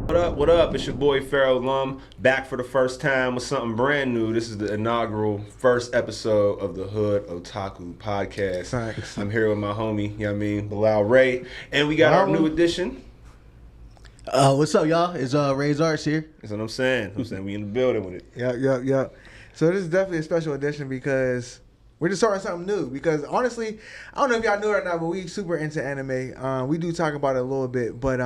What up? What up? It's your boy Pharaoh Lum, back for the first time with something brand new. This is the inaugural first episode of the Hood Otaku podcast. Thanks. I'm here with my homie, you know what I mean, Bilal Ray, and we got our new addition. What's up, y'all? It's Raze Arts here. That's what I'm saying. We in the building with it. Yep. So this is definitely a special edition because we're just starting something new. Because honestly, I don't know if y'all knew it or not, but we super into anime. We do talk about it a little bit, but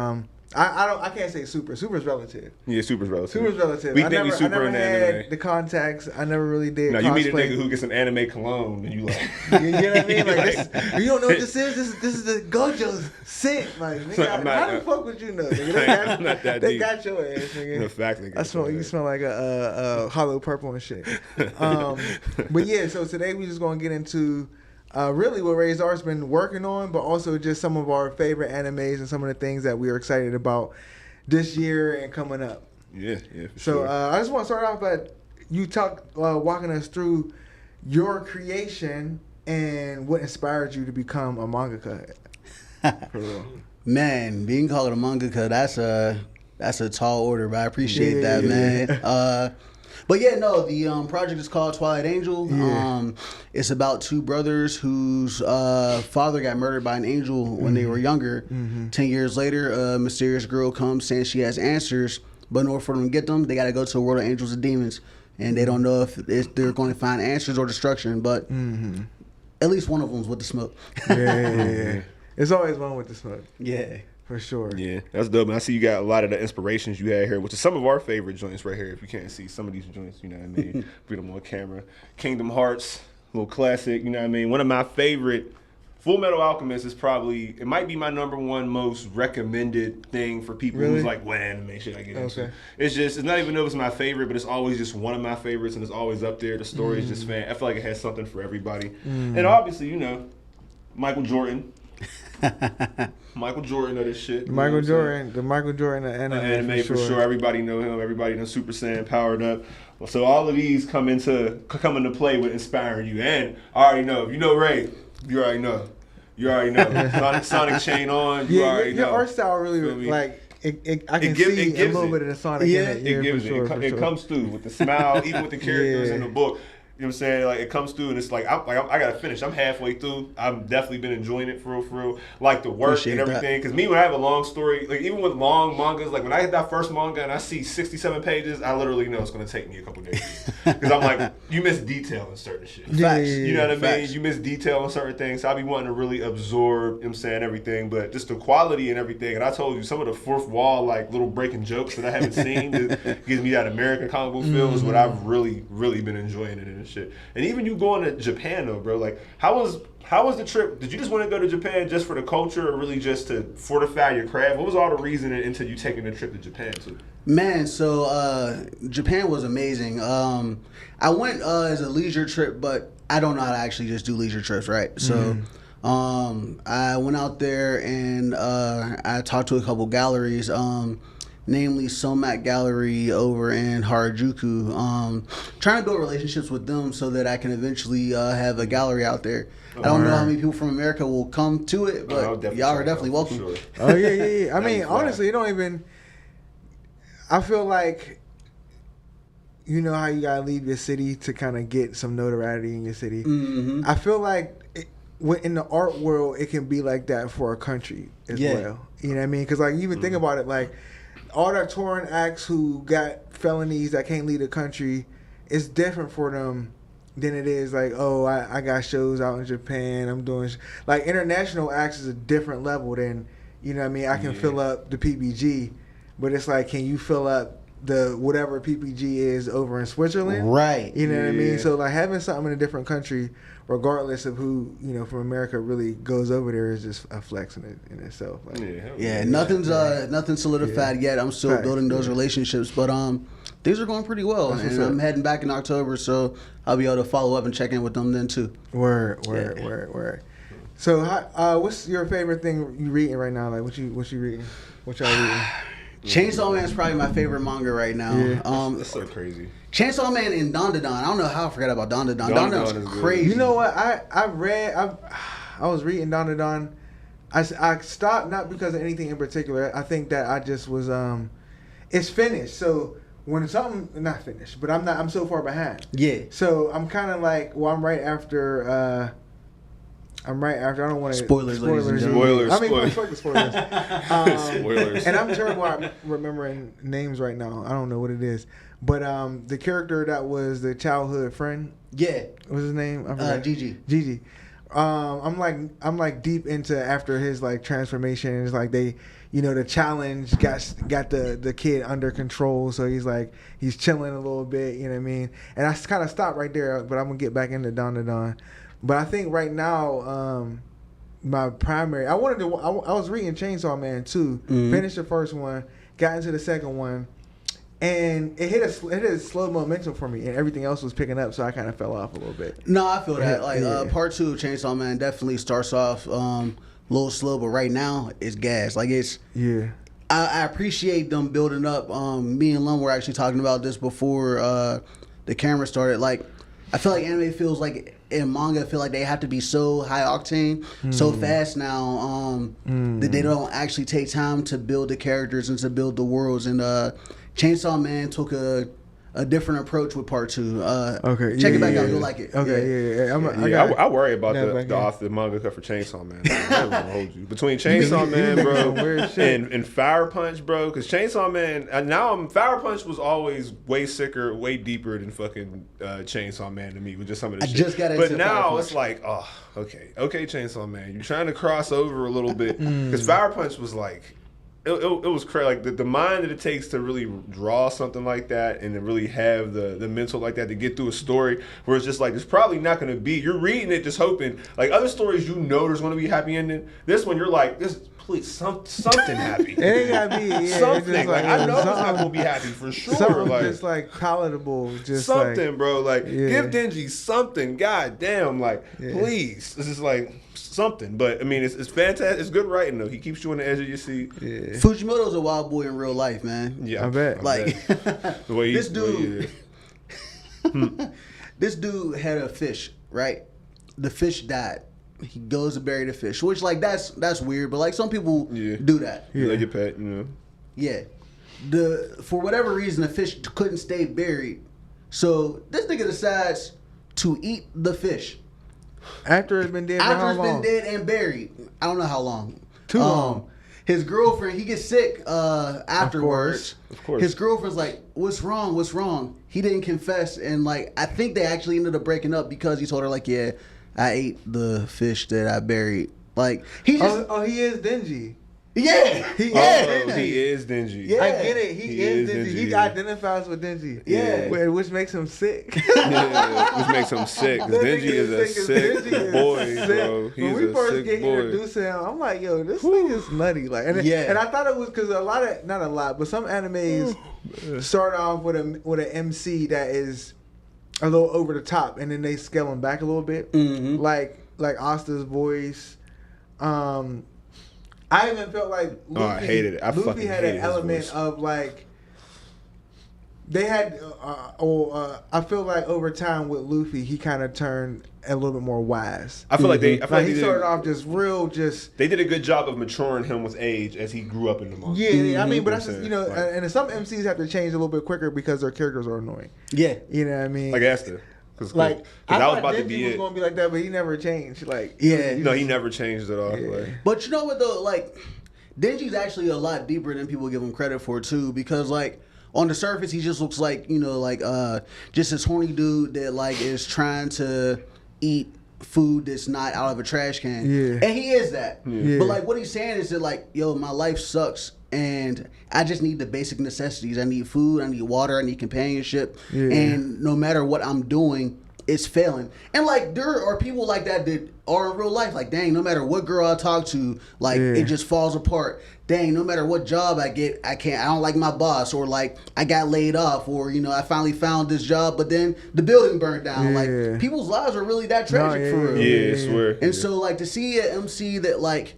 I can't say super. Super's relative. Yeah, super's relative. Super's relative. We think we super I never into had anime. the contacts. I never really did. No, cosplay. you meet a nigga who gets some anime cologne and you like, you know what I mean? Like this, you don't know what this is. This is the Gojo's scent. Like, nigga, how the fuck would you know? Nigga? I'm not that they deep. got your ass, nigga. The fact that You smell like a hollow purple and shit. But yeah, so today we just gonna get into really what Raze Arts been working on, but also just some of our favorite animes and some of the things that we are excited about this year and coming up. Yeah, for So sure. I just want to start off by you walking us through your creation and what inspired you to become a mangaka. For real. Man, being called a mangaka, that's a tall order, but I appreciate that, man. But yeah, no, the project is called Twilight Angel. Yeah. It's about two brothers whose father got murdered by an angel when they were younger. 10 years later, a mysterious girl comes saying she has answers, but in order for them to get them, they got to go to a world of angels and demons. And they don't know if they're going to find answers or destruction, but at least one of them's with the smoke. Yeah. It's always one with the smoke. Yeah. For sure. Yeah, that's dope. And I see you got a lot of the inspirations you had here, which is some of our favorite joints right here. If you can't see some of these joints, you know what I mean? Put them on camera. Kingdom Hearts, a little classic, you know what I mean? One of my favorite, Full Metal Alchemist is probably, it might be my number one most recommended thing for people who's like, what anime should I get into? It's not even though it's my favorite, but it's always just one of my favorites and it's always up there. The story is just I feel like it has something for everybody. And obviously, you know, Michael Jordan. Michael Jordan of this shit. The Michael Jordan of anime for sure. Everybody know him. Everybody know Super Saiyan powered up. So all of these come into play with inspiring you. And I already know. If you know Ray, you already know. Sonic chain on. You already know. Your art style really like. I can see a little bit of the Sonic in it. It gives it. It comes through with the smile, even with the characters in the book. You know what I'm saying? Like, it comes through and it's like, I got to finish. I'm halfway through. I've definitely been enjoying it for real. Like the work Appreciate and everything. Because me, when I have a long story, like even with long mangas, like when I hit that first manga and I see 67 pages, I literally know it's going to take me a couple days. Because I'm like, you miss detail in certain shit. You know what I mean? You miss detail in certain things. So I be wanting to really absorb, you know what I'm saying, everything. But just the quality and everything. And I told you, some of the fourth wall, like little breaking jokes that I haven't seen that gives me that American comic book feel is what I've really, really been enjoying it and shit. And even you going to Japan though, bro, like how was the trip? Did you just want to go to Japan just for the culture or really just to fortify your craft? What was all the reasoning into you taking the trip to Japan too? Man, so Japan was amazing. I went as a leisure trip, but I don't know how to actually just do leisure trips, right? So I went out there and I talked to a couple galleries, namely Somac Gallery over in Harajuku. Trying to build relationships with them so that I can eventually have a gallery out there. I don't know how many people from America will come to it, but y'all are definitely welcome. Sure. Oh yeah. I mean, honestly, it don't even. I feel like, you know how you gotta leave your city to kind of get some notoriety in your city. I feel like in the art world, it can be like that for a country as well. You know what I mean? Because like, even think about it, like all that touring acts who got felonies that can't leave the country, it's different for them than it is like, oh, I got shows out in Japan. I'm doing like international acts is a different level than, you know what I mean? I can fill up the PPG, but it's like, can you fill up the whatever PPG is over in Switzerland? Right. You know what I mean? So like having something in a different country, regardless of who, you know, from America really goes over there, is just a flex in itself. Like, nothing's solidified yet. I'm still building those relationships, but things are going pretty well. And I'm heading back in October, so I'll be able to follow up and check in with them then too. Word. So what's your favorite thing you reading right now? Like what you reading? What y'all reading? Chainsaw Man is probably my favorite manga right now. That's so crazy. Chainsaw Man and Dandadan. I don't know how I forgot about Dandadan. Dandadan's crazy. You know what? I was reading Dandadan. I stopped not because of anything in particular. I think that I just was it's finished. So when something not finished, but I'm so far behind. Yeah. So I'm kind of like, well, I'm right after. I don't want to spoilers. Spoilers. Spoilers. I mean, fuck the spoilers. Spoilers. And I'm terrible at remembering names right now. I don't know what it is, but the character that was the childhood friend. Yeah. What's his name? I forgot. Gigi. I'm like deep into after his like transformation. It's like they, the challenge got the kid under control. So he's chilling a little bit. You know what I mean? And I kind of stopped right there, but I'm gonna get back into Dawn to Dawn. But I think right now, my primary, I was reading Chainsaw Man too. Mm-hmm. Finished the first one, got into the second one, and it hit a slow momentum for me, and everything else was picking up, so I kind of fell off a little bit. No, I feel that. Part 2 of Chainsaw Man definitely starts off a little slow, but right now it's gas. Like it's I appreciate them building up. Me and Lum were actually talking about this before the camera started. Like I feel like anime feels like. In manga, I feel like they have to be so high octane, so fast now that they don't actually take time to build the characters and to build the worlds. And Chainsaw Man took a different approach with part 2. Okay, check it back out, you'll like it. Okay, I worry about the author, the mangaka for Chainsaw Man. I'm not gonna hold you between Chainsaw Man, bro, and Fire Punch, bro. Because Chainsaw Man, Fire Punch was always way sicker, way deeper than fucking Chainsaw Man to me with just some of the shit. Just got into but now it's like, oh, okay, Chainsaw Man, you're trying to cross over a little bit because Fire Punch was like. It was crazy. Like the mind that it takes to really draw something like that and to really have the mental like that to get through a story where it's just like there's probably not going to be. You're reading it just hoping. Like other stories, there's going to be a happy ending. This one, you're like, please something happy. It ain't gotta be something. Like I know it's not going to be happy for sure. Something like, just like palatable. Just something, bro. Like give Denji something. God damn. Like please. This is like. Something, but I mean, it's fantastic. It's good writing though. He keeps you on the edge of your seat. Yeah. Fujimoto's a wild boy in real life, man. Yeah, I bet. Like the way this dude had a fish, right? The fish died. He goes to bury the fish, which like that's weird, but like some people do that. Yeah, like your pet, Yeah, for whatever reason, the fish couldn't stay buried, so this nigga decides to eat the fish. After it's been dead been dead and buried. I don't know how long. Too long. His girlfriend, he gets sick afterwards. Of course. His girlfriend's like, what's wrong? He didn't confess. And like, I think they actually ended up breaking up because he told her like, yeah, I ate the fish that I buried. Like, he just... he is dingy. Yeah. He is dingy. Yeah. I get it. He is dingy. He identifies with dingy. Yeah. Which makes him sick. Which makes him sick. Because dingy is a sick boy, bro. He's when we first get introduced to him, I'm like, yo, this thing is nutty. Like, and I thought it was because not a lot, but some animes start off with an MC that is a little over the top, and then they scale him back a little bit. Mm-hmm. Like Asta's voice. I even felt like Luffy, I hated it. Luffy had an element of like they had. I feel like over time with Luffy, he kind of turned a little bit more wise. I feel like he started off just. They did a good job of maturing him with age as he grew up in the manga. Yeah, I mean, but that's just, and some MCs have to change a little bit quicker because their characters are annoying. Yeah, you know what I mean. Like Asta. Like I that was thought about to Denji be was gonna be like that, but he never changed. Like no, he never changed at all. Yeah. Like. But you know what though, like Denji's actually a lot deeper than people give him credit for too, because like on the surface he just looks like just this horny dude that like is trying to eat food that's not out of a trash can. Yeah, and he is that. Yeah. But like what he's saying is that like, yo, my life sucks. And I just need the basic necessities. I need food, I need water, I need companionship. Yeah. And no matter what I'm doing, it's failing. And like there are people like that are in real life. Like, dang, no matter what girl I talk to, like it just falls apart. Dang, no matter what job I get, I don't like my boss, or like I got laid off, or I finally found this job, but then the building burned down. Like people's lives are really that tragic for real. Yeah, I swear. And so like to see an MC that like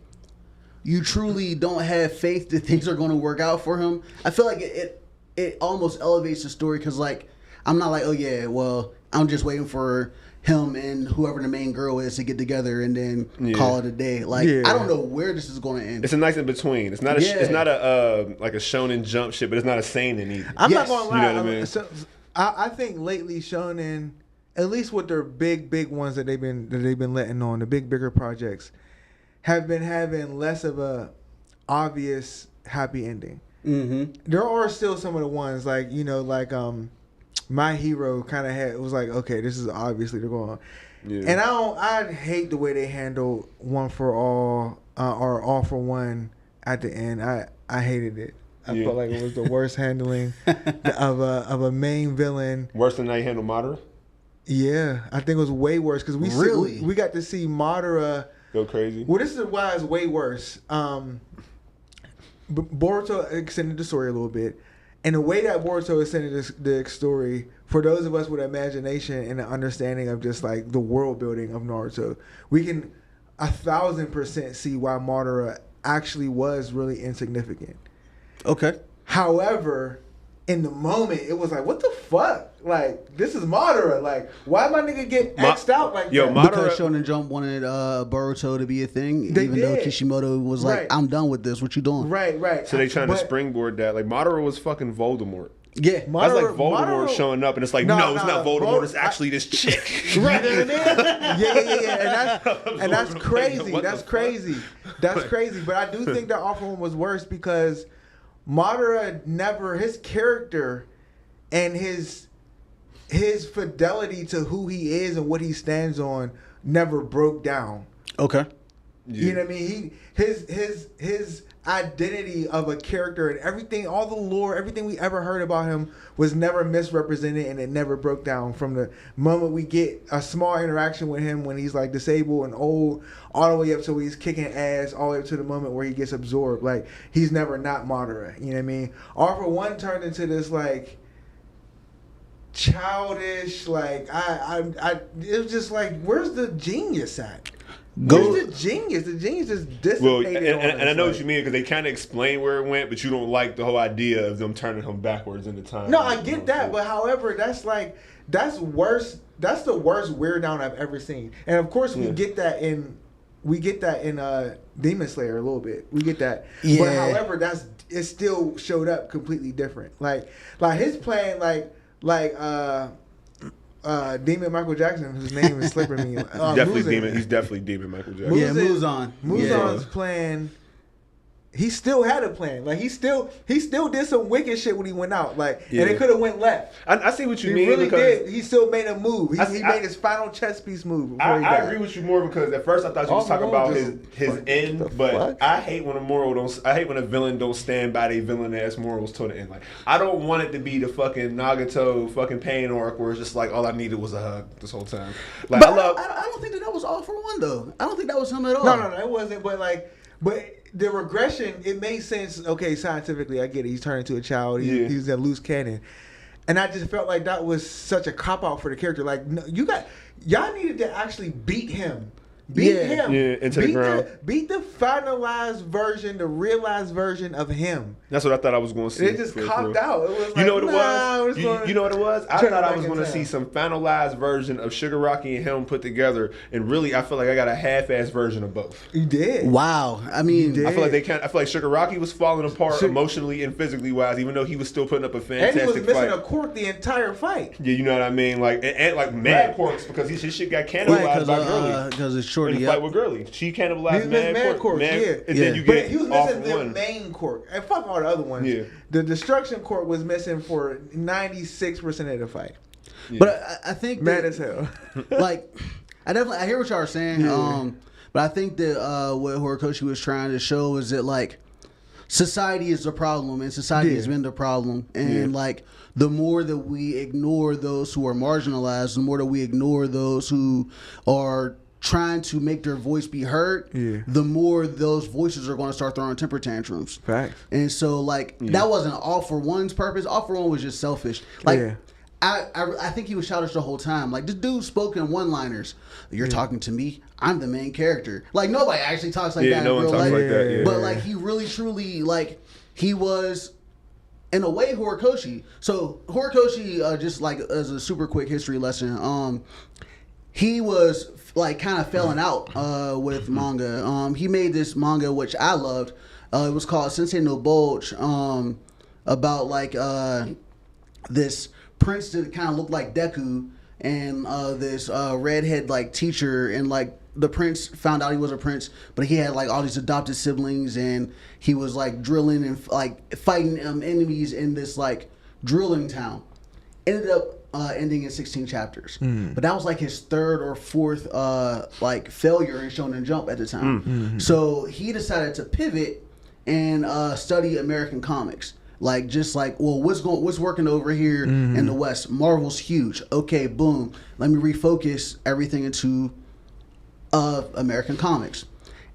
you truly don't have faith that things are going to work out for him, I feel like it almost elevates the story, because like I'm not like, oh yeah, well I'm just waiting for him and whoever the main girl is to get together and then call it a day. Like I don't know where this is going to end. It's a nice in between. It's not it's not a like a shonen jump shit, but it's not a seinen either. I'm not gonna lie. You know what I mean? So, I think lately shonen, at least with their big ones that they've been letting on, the bigger projects, have been having less of a obvious happy ending. Mm-hmm. There are still some of the ones like My Hero kind of had, it was like, okay, this is obviously they're going on. Yeah. And I hate the way they handle One for All or All for One at the end. I hated it. I felt like it was the worst handling of a main villain. Worse than how you handle Madara? Yeah, I think it was way worse because we got to see Madara go crazy. Well, this is why it's way worse. Boruto extended the story a little bit. And the way that Boruto extended the story, for those of us with imagination and an understanding of just like the world building of Naruto, we can 1,000% see why Madara actually was really insignificant. Okay. However, in the moment, it was like, what the fuck? Like, this is Madara. Like, why my nigga get X'd out like that? Madara, because Shonen Jump wanted Boruto to be a thing, though Kishimoto was like, I'm done with this. What you doing? Right. So they trying to springboard that. Like, Madara was fucking Voldemort. Yeah. That's like Voldemort showing up, and it's like, no, it's not Voldemort. It's actually this chick. Right. Yeah. And that's crazy. That's crazy. But I do think that Awful One was worse because Madara never, his character and his fidelity to who he is and what he stands on never broke down. Okay. Yeah. You know what I mean? His identity of a character and everything, all the lore, everything we ever heard about him was never misrepresented, and it never broke down from the moment we get a small interaction with him when he's like disabled and old, all the way up to he's kicking ass, all the way up to the moment where he gets absorbed. Like, he's never not Madara. You know what I mean? All for One turned into this like childish, like it was just like, where's the genius at? Where's the genius? The genius just dissipated. Well, and I know what you mean, because they kind of explain where it went, but you don't like the whole idea of them turning him backwards into time. No, I get that, but however, that's worse. That's the worst wear down I've ever seen. And of course, we get that in Demon Slayer a little bit. We get that, but however, it still showed up completely different. Like his plan, Demon Michael Jackson, whose name is slipping me. He's definitely Demon Michael Jackson. Muzan's plan. He still had a plan. Like, he still did some wicked shit when he went out. Like, and it could have went left. I see what you mean. He really did. He still made a move. He made his final chess piece move. I agree with you more, because at first I thought you was talking about his end, but I hate when a villain don't stand by their villain ass morals till the end. Like, I don't want it to be the fucking Nagato fucking pain arc where it's just like all I needed was a hug this whole time. Like, but I don't think that was All for One though. I don't think that was him at all. No, it wasn't. But the regression, it made sense. Okay, scientifically, I get it. He's turned into a child. He's a loose cannon, and I just felt like that was such a cop out for the character. Like, no, y'all needed to actually beat him. Beat him. Yeah, into the ground. Beat the finalized version, the realized version of him. That's what I thought I was going to see. It just copped out. It was like, you know what it was? You know what it was? I thought I was going to see some finalized version of Shigaraki and him put together, and really, I feel like I got a half-ass version of both. You did. Wow. I mean, I feel like Shigaraki was falling apart emotionally and physically wise, even though he was still putting up a fantastic fight. And he was missing a quirk the entire fight. Yeah, you know what I mean? Like, and like mad quirks, because his shit got cannibalized by Girly. Because it's shorty. In the fight with Girly, she cannibalized mad quirk. And then you get he was missing the main quirk. And fuck all the other ones. Yeah. The destruction quirk was missing for 96% of the fight. Yeah. But I think mad as hell. Like, I hear what y'all are saying. Yeah. But I think that what Horikoshi was trying to show is that, like, society is the problem, and society has been the problem, and like, the more that we ignore those who are marginalized, the more that we ignore those who are trying to make their voice be heard, the more those voices are going to start throwing temper tantrums. Facts. And so, like, that wasn't All for One's purpose. All for One was just selfish. Like, I think he was childish the whole time. Like, this dude spoke in one-liners. You're talking to me. I'm the main character. Like, nobody actually talks like that in real life. Like that. But like, he really, truly, like, he was, in a way, Horikoshi. So Horikoshi, just like as a super quick history lesson, he was like kind of falling out with manga. He made this manga which I loved. It was called Sensei no Bulge. About like this prince that kind of looked like Deku, and this redhead like teacher, and like the prince found out he was a prince, but he had like all these adopted siblings, and he was like drilling and like fighting enemies in this like drilling town. Ended up ending in 16 chapters, but that was like his third or fourth like failure in Shonen Jump at the time. So he decided to pivot and study American comics. Like, just like, well, what's working over here in the West? Marvel's huge. Okay, boom. Let me refocus everything into American comics.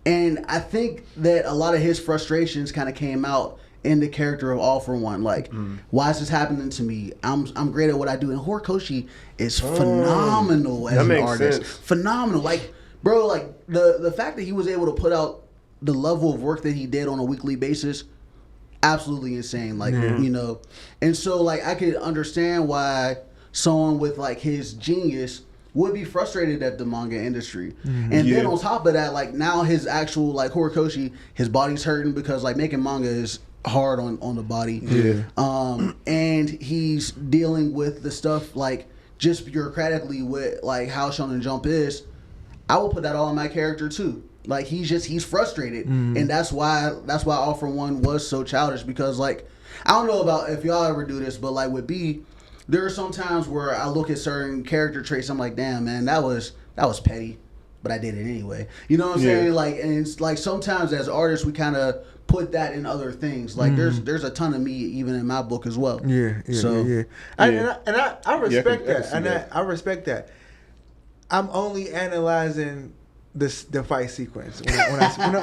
And I think that a lot of his frustrations kind of came out in the character of All For One. Like, why is this happening to me? I'm great at what I do. And Horikoshi is phenomenal as an artist. Sense. Phenomenal. Like, bro, like the fact that he was able to put out the level of work that he did on a weekly basis, absolutely insane. Like, you know, and so like I could understand why someone with like his genius would be frustrated at the manga industry. And then on top of that, like now his actual like Horikoshi, his body's hurting because like making manga is hard on the body. And he's dealing with the stuff like just bureaucratically with like how Shonen Jump is. I will put that all on my character too. Like he's frustrated, and that's why All For One was so childish, because like I don't know about if y'all ever do this, but like with B, there are some times where I look at certain character traits, I'm like, damn man, that was petty, but I did it anyway. You know what I'm saying? Like, and it's like sometimes as artists we kind of put that in other things. Like there's a ton of me even in my book as well. I respect that, and I respect that. I'm only analyzing the fight sequence. When I'm speaking,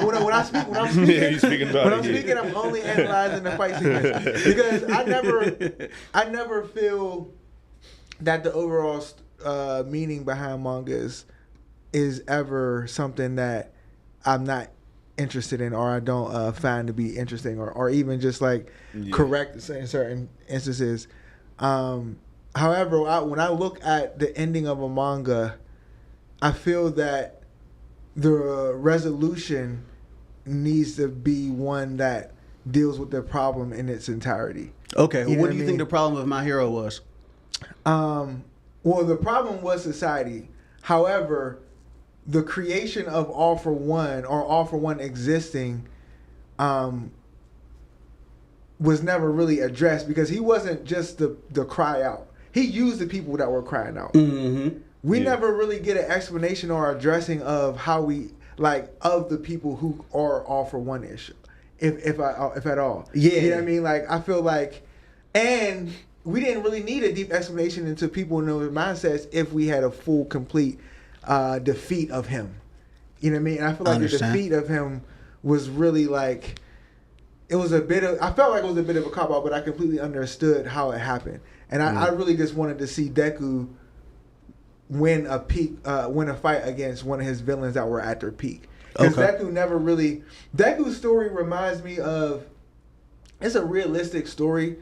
I'm only analyzing the fight sequence, because I never feel that the overall meaning behind mangas is ever something that I'm not interested in, or I don't find to be interesting, or even just like correct in certain instances. However, when I look at the ending of a manga, I feel that the resolution needs to be one that deals with the problem in its entirety. Okay, what do you think the problem of My Hero was? Well, the problem was society. However, the creation of All For One, or All For One existing, was never really addressed, because he wasn't just the cry out. He used the people that were crying out. We never really get an explanation or addressing of how we, like, of the people who are All For One-ish, if at all. You know what I mean? Like, I feel like, and we didn't really need a deep explanation into people in those mindsets if we had a full, complete defeat of him. You know what I mean? And I feel like the defeat of him was really like, I felt like it was a bit of a cop-out, but I completely understood how it happened. And I really just wanted to see Deku win a fight against one of his villains that were at their peak. Because Deku's story reminds me of, it's a realistic story,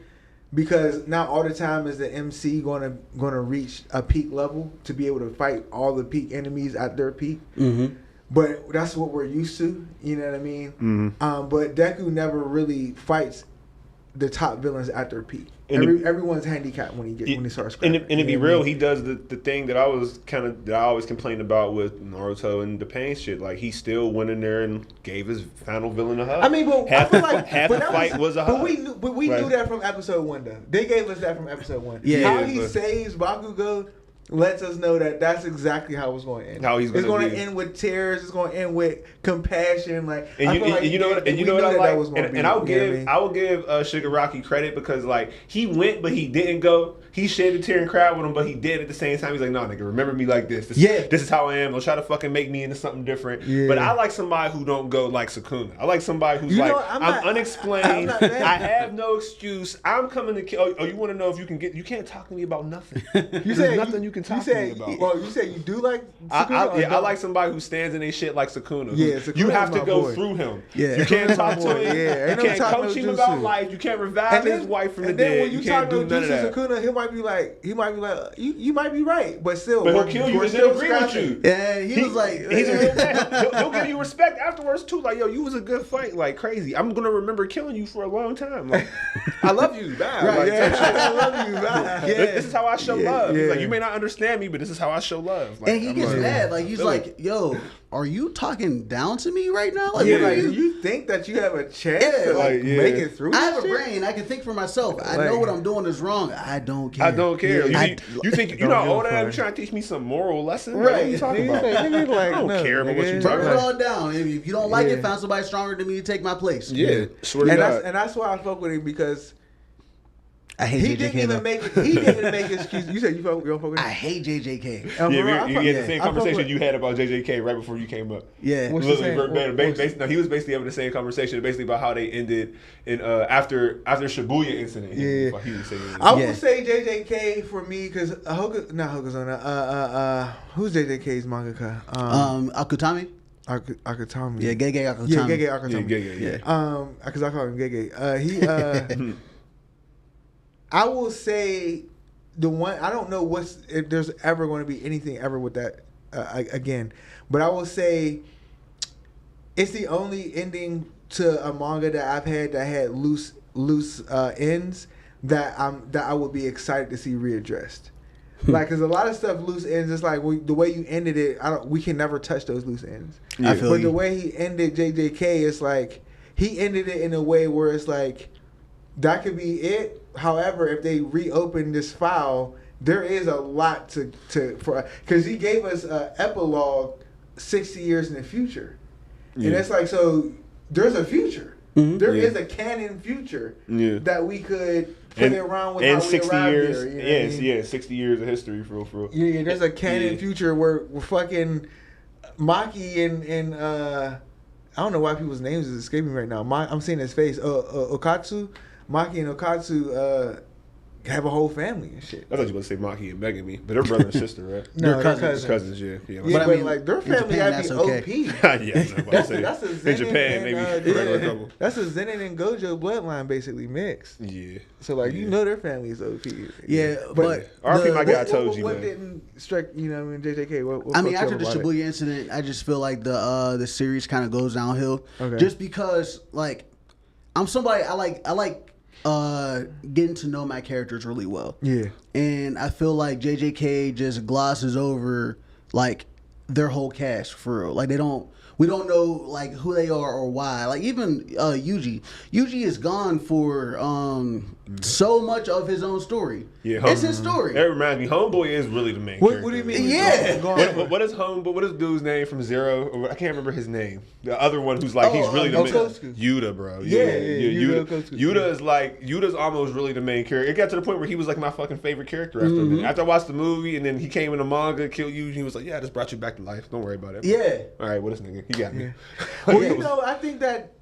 because not all the time is the MC gonna reach a peak level to be able to fight all the peak enemies at their peak. But that's what we're used to, you know what I mean? But Deku never really fights the top villains at their peak. Everyone's handicapped when he starts scrapping. And to be real, he does the thing that I always complained about with Naruto and the pain shit. Like, he still went in there and gave his final villain a hug. I mean, but half I feel like half the fight was a hug. But we knew that from episode 1, though. They gave us that from episode 1. How he saves Bakugo lets us know that that's exactly how it's going to end. It's going to end with tears. It's going to end with compassion. Like, you know what I like. And I will give Shigaraki credit, because like he went but he didn't go. He shed a tear and cried with him, but he did at the same time. He's like, no, nigga, remember me like this. This is how I am. Don't try to fucking make me into something different. But I like somebody who don't go like Sukuna. I like somebody who's I'm unexplained. I have no excuse. I'm coming to kill. Oh, you want to know if you can get? You can't talk to me about nothing. You saying nothing? can talk to me about. Well, you said you do like Sukuna? I like somebody who stands in their shit like Sukuna. Yeah, Sukuna's you have to my go boy. through him. Yeah. You can't talk to boy. him. Yeah. You can't coach him about life. You can't revive his wife from the dead. When you you can't talk do to none of that. Sukuna, he might be like, you might be right, but still. But he'll kill you and still agree with you. Yeah, he was like, he's a real man. He'll give you respect afterwards too. Like, yo, you was a good fight. Like, crazy. I'm gonna remember killing you for a long time. Like, I love you. Bye. Right, Like, I love you. Bye. This is how I show love. He's yeah. like, you may not understand me, but this is how I show love. Like, and he gets mad. Like, he's like, yo, are you talking down to me right now? Like, Yeah, what are like, you? you think that you have a chance Yeah, to like, make it through? I have a this shit? brain. I can think for myself. I Like- know what I'm doing is wrong. I don't care. I don't care. Yeah, You think you know how old I am? You trying to teach me some moral lesson? Like, what are you talking about? I don't care about what you talking Turn it about. all down. If you don't like Yeah. it, find somebody stronger than me to take my place. Yeah, swear to And God. that's why I fuck with him because I hate he JJK. didn't even though. make he didn't even make excuses. You said you don't fuck with him. I hate JJK. Yeah, you had the yeah. same I fuck conversation with- you had about JJK right before you came up. Yeah. What's Literally, the same? verbatim. No, he was basically having the same conversation, basically about how they ended in after Shibuya incident. Yeah. He was saying, I Yeah. would say JJK for me because who's JJK's mangaka? Akutami? Akutami. Yeah, Gege Akutami. Yeah, Gege Akutami. yeah. Because I call him Gege. I will say the one I don't know if there's ever going to be anything ever with that again, but I will say it's the only ending to a manga that I've had that had loose ends that I would be excited to see readdressed. Like, cause a lot of stuff loose ends. It's like the way you ended it. We can never touch those loose ends. Yeah. I feel But you. the way he ended JJK, it's like he ended it in a way where it's like that could be it. However, if they reopen this file, there is a lot to because he gave us an epilogue 60 years in the future, and it's like so there's a future. Mhm. There is a canon future that we could play around with. And how we 60 arrived years, there, you know what I mean? 60 years of history for real. Yeah, there's a canon future where fucking Maki and I don't know why people's names is escaping me right now. I'm seeing his face. Okatsu, Maki and Okatsu have a whole family and shit. I thought you were going to say Maki and Megami, but they're brother and sister, right? No, They're they're cousins. Yeah. Yeah, But but, I mean, like their in family Japan, gotta be that's okay. OP. Yeah, I'm about to say That's a in Zenin Japan, maybe and, a regular couple. That's a Zenin and Gojo bloodline basically mixed. Yeah. So like you know their family is OP. Yeah, but RP my guy What told you, what man. didn't strike? You know, what I mean, JJK. What I mean, fucked after you the up about it? Shibuya incident, I just feel like the series kind of goes downhill. Okay. Just because, like, I'm somebody I like getting to know my characters really well. Yeah. And I feel like JJK just glosses over like their whole cast for real. Like we don't know like who they are or why. Like even Yuji is gone for so much of his own story. Yeah, it's his story. That reminds me, Homeboy is really the main What character. do you mean? Yeah. What is Homeboy? What is dude's name from Zero? I can't remember his name. The other one who's like he's really the main. Okotsuki. Yuta, bro. Yeah, Yuta. Okotsuki. Yuda's almost really the main character. It got to the point where he was like my fucking favorite character after a minute. After I watched the movie and then he came in the manga, killed Yuji, and he was like, yeah, I just brought you back to life. Don't worry about it. Yeah. All right, what this nigga? He got me. Well, you know, I think that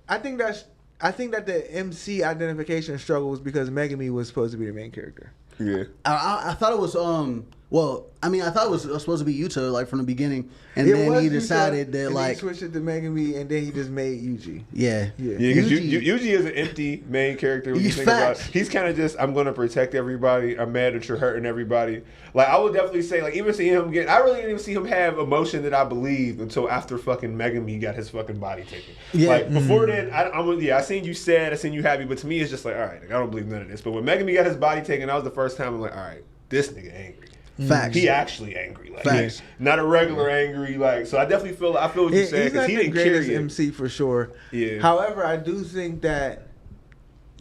the MC identification struggle was because Megami was supposed to be the main character. Yeah. I thought it was I thought it was supposed to be Yuta like from the beginning, and It then was he Yuta, decided that and like he switched it to Megami, and then he just made Yuji. yeah. Yeah, because Yuji- Yuji is an empty main character. When you He's think about facts. it. He's kind of just, I'm going to protect everybody. I'm mad that you're hurting everybody. Like, I would definitely say, like, even seeing him I really didn't even see him have emotion that I believed until after fucking Megami got his fucking body taken. Yeah. Like, before then, I seen you sad, I seen you happy, but to me, it's just like, all right, like, I don't believe none of this. But when Megami got his body taken, that was the first time I'm like, all right, this nigga angry. Facts. He actually angry, like Facts. not a regular angry, like. So I definitely feel what you're saying He's because not he the didn't greatest carry it. MC for sure. Yeah. However, I do think that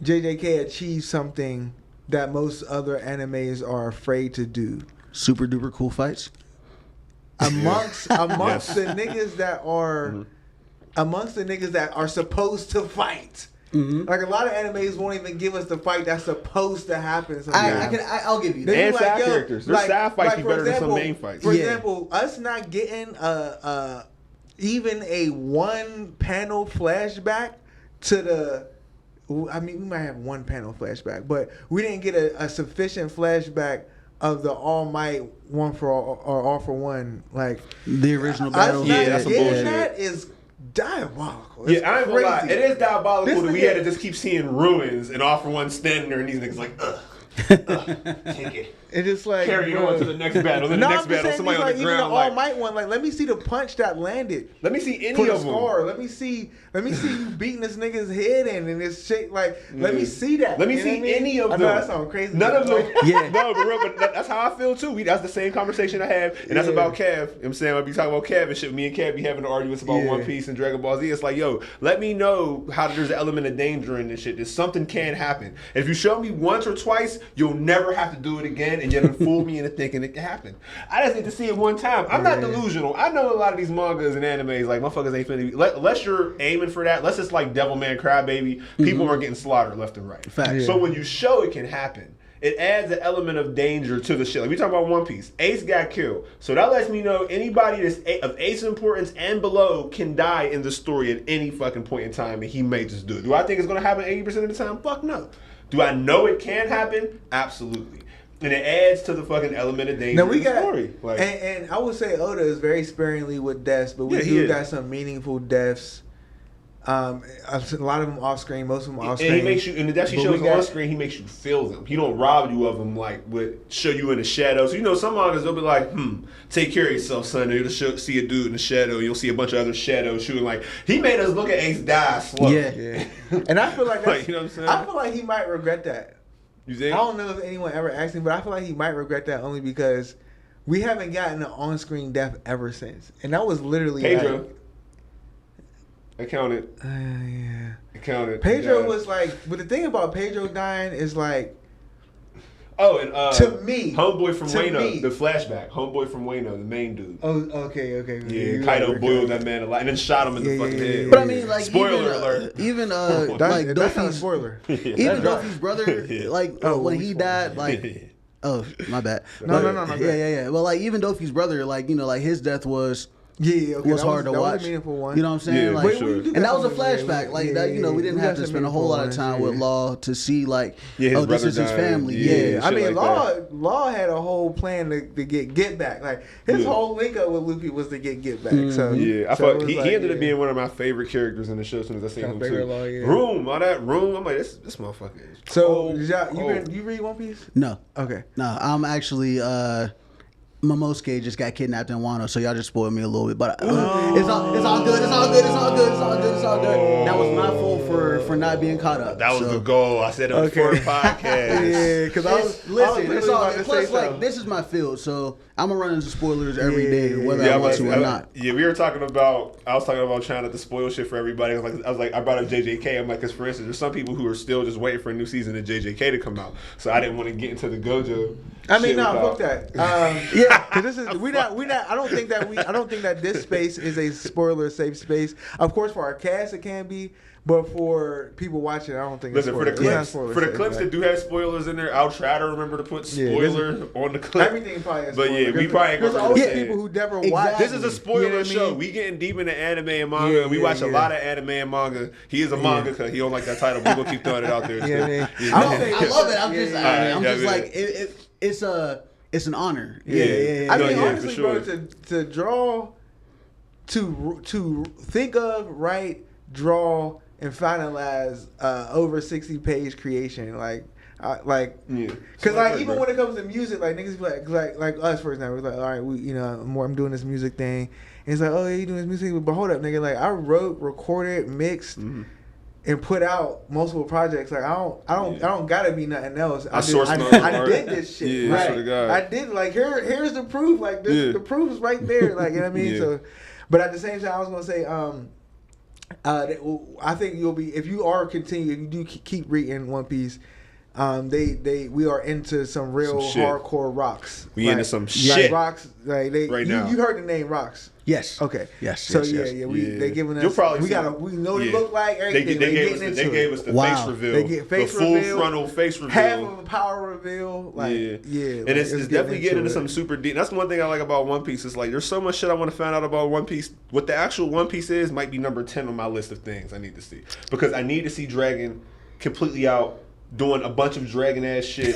JJK achieved something that most other animes are afraid to do. Super duper cool fights. Amongst Yes. the niggas that are amongst the niggas that are supposed to fight. Like a lot of animes won't even give us the fight that's supposed to happen. Sometimes. I'll give you that. They And be side yo, characters. Their side fights be for better than some example- main fights. For Yeah. example, us not getting even a one panel flashback to the. I mean, we might have one panel flashback, but we didn't get a sufficient flashback of the All Might one for all or All for One, like the original battle. That's some bullshit. That is diabolical. Yeah, I ain't gonna lie. It is diabolical that we had to just keep seeing ruins and All for One standing there and these niggas like, take it. It's just like carry on to the next battle. Then the next battle, somebody on the even ground the All Might one. Like, let me see the punch that landed. Let me see any for the of them. score. Let me see you beating this nigga's head in and this shit. Like, let me see that. Let me see any of them. I know that sounds crazy. None of them. Yeah. No, but that's how I feel too. That's the same conversation I have, and that's about Kev. You know what I'm saying? I'll be talking about Kev and shit. Me and Kev be having arguments about One Piece and Dragon Ball Z. It's like, yo, let me know how there's an element of danger in this shit. That something can happen. If you show me once or twice, you'll never have to do it again, and you'll fool me into thinking it can happen. I just need to see it one time. I'm not delusional. I know a lot of these mangas and animes, like, motherfuckers ain't finna be, unless you're aiming for that, unless it's like Devilman Crybaby, people are getting slaughtered left and right. Fact. So when you show it can happen, it adds an element of danger to the shit. Like we talking about One Piece. Ace got killed. So that lets me know anybody that's of Ace importance and below can die in the story at any fucking point in time, and he may just do it. Do I think it's going to happen 80% of the time? Fuck no. Do I know it can happen? Absolutely. And it adds to the fucking element of danger in the story. Like, and I would say Oda is very sparingly with deaths, but we do got some meaningful deaths. A lot of them off screen, most of them off screen. And he makes you, and the deaths he shows on screen, he makes you feel them. He don't rob you of them, like show you in the shadows. You know, some mangas they'll be like, take care of yourself, son. And you'll see a dude in the shadow. You'll see a bunch of other shadows shooting. Like, he made us look at Ace die slow. Yeah. And I feel like like, you know what I'm saying? I feel like he might regret that. You think? I don't know if anyone ever asked him, but I feel like he might regret that only because we haven't gotten an on-screen death ever since, and that was literally Pedro. Like, I counted. Yeah. I counted. Pedro was like, but the thing about Pedro dying is like, oh, and to me, homeboy from Wano, the flashback. Homeboy from Wano, the main dude. Oh, okay. Yeah, Kaido boiled that man alive and then shot him in the fucking head. But I mean, like, spoiler alert. Even like Dofi's not a spoiler. Even Dofi's brother, like when he died, like, oh my bad. No. Yeah. Well, like even Dofi's brother, like like his death was. Was hard to watch. Was a meaningful one. You know what I'm saying? Yeah, like, sure. And that was a flashback. Like that, we didn't have to spend a whole lot of time with Law to see like, oh, this is his family. Yeah. I mean, Law had a whole plan to get back. Like his whole link up with Luffy was to get back. So I thought he ended up being one of my favorite characters in the show as soon as I seen him too. Room, all that room. I'm like, this motherfucker is. So you read One Piece? No. Okay. No, I'm actually. Momosuke just got kidnapped in Wano, so y'all just spoiled me a little bit. But it's all good. That was my fault for not being caught up. That was the goal. I said it before the podcast. Yeah, because I was plus like this is my field, so I'm gonna run into spoilers every day, whether I want to or not. Yeah, I was talking about trying not to spoil shit for everybody. I brought up JJK. I'm like, because for instance, there's some people who are still just waiting for a new season of JJK to come out, so I didn't want to get into the Gojo. I mean, fuck that. Yeah, because this is we not. I don't think that this space is a spoiler safe space. Of course, for our cast, it can be. But for people watching, I don't think it's for the clips that do have spoilers in there, I'll try to remember to put spoiler on the clip. Everything probably has spoilers. But yeah, we probably ain't gonna remember to say people who never watched. Exactly. This is a spoiler show. We getting deep into anime and manga. We watch a lot of anime and manga. He is a mangaka. He don't like that title. We will keep throwing it out there too. I love it. I'm just like it's an honor. Yeah. I mean, honestly, bro, to draw, to think of, write, draw, and finalize over 60-page creation, because even when it comes to music, like niggas be like us for example, it's like, all right, I'm doing this music thing, and it's like, oh yeah, you doing this music, but hold up, nigga, like I wrote, recorded, mixed, and put out multiple projects. Like I don't gotta be nothing else. I did this shit. Yeah, right. I swear to God. I did here's the proof. Like the proof is right there. Like you know what I mean. So, but at the same time, I was gonna say I think you'll be if you do keep reading One Piece. We are into some real hardcore rocks. We into some shit. Rocks. Like right now. You heard the name Rocks. Yes. Okay. Yes. So they giving us. We know what it look like. Everything. They gave us the face reveal. They get face reveal. The full frontal face reveal. Half of the power reveal. Like, and it's definitely getting into some super deep. That's one thing I like about One Piece. It's like there's so much shit I want to find out about One Piece. What the actual One Piece is might be number 10 on my list of things I need to see, because I need to see Dragon completely out doing a bunch of dragon ass shit,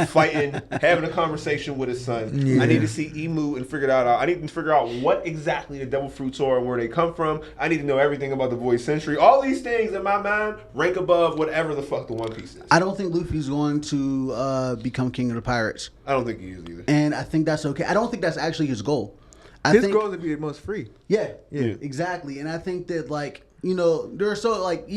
fighting, having a conversation with his son. Yeah. I need to see Emu and figure that out. I need to figure out what exactly the devil fruits are and where they come from. I need to know everything about the Void Century. All these things in my mind rank above whatever the fuck the One Piece is. I don't think Luffy's going to become king of the pirates. I don't think he is either. And I think that's okay. I don't think that's actually his goal. His goal is to be the most free. Yeah, exactly. And I think that, like, you know, there's so, like,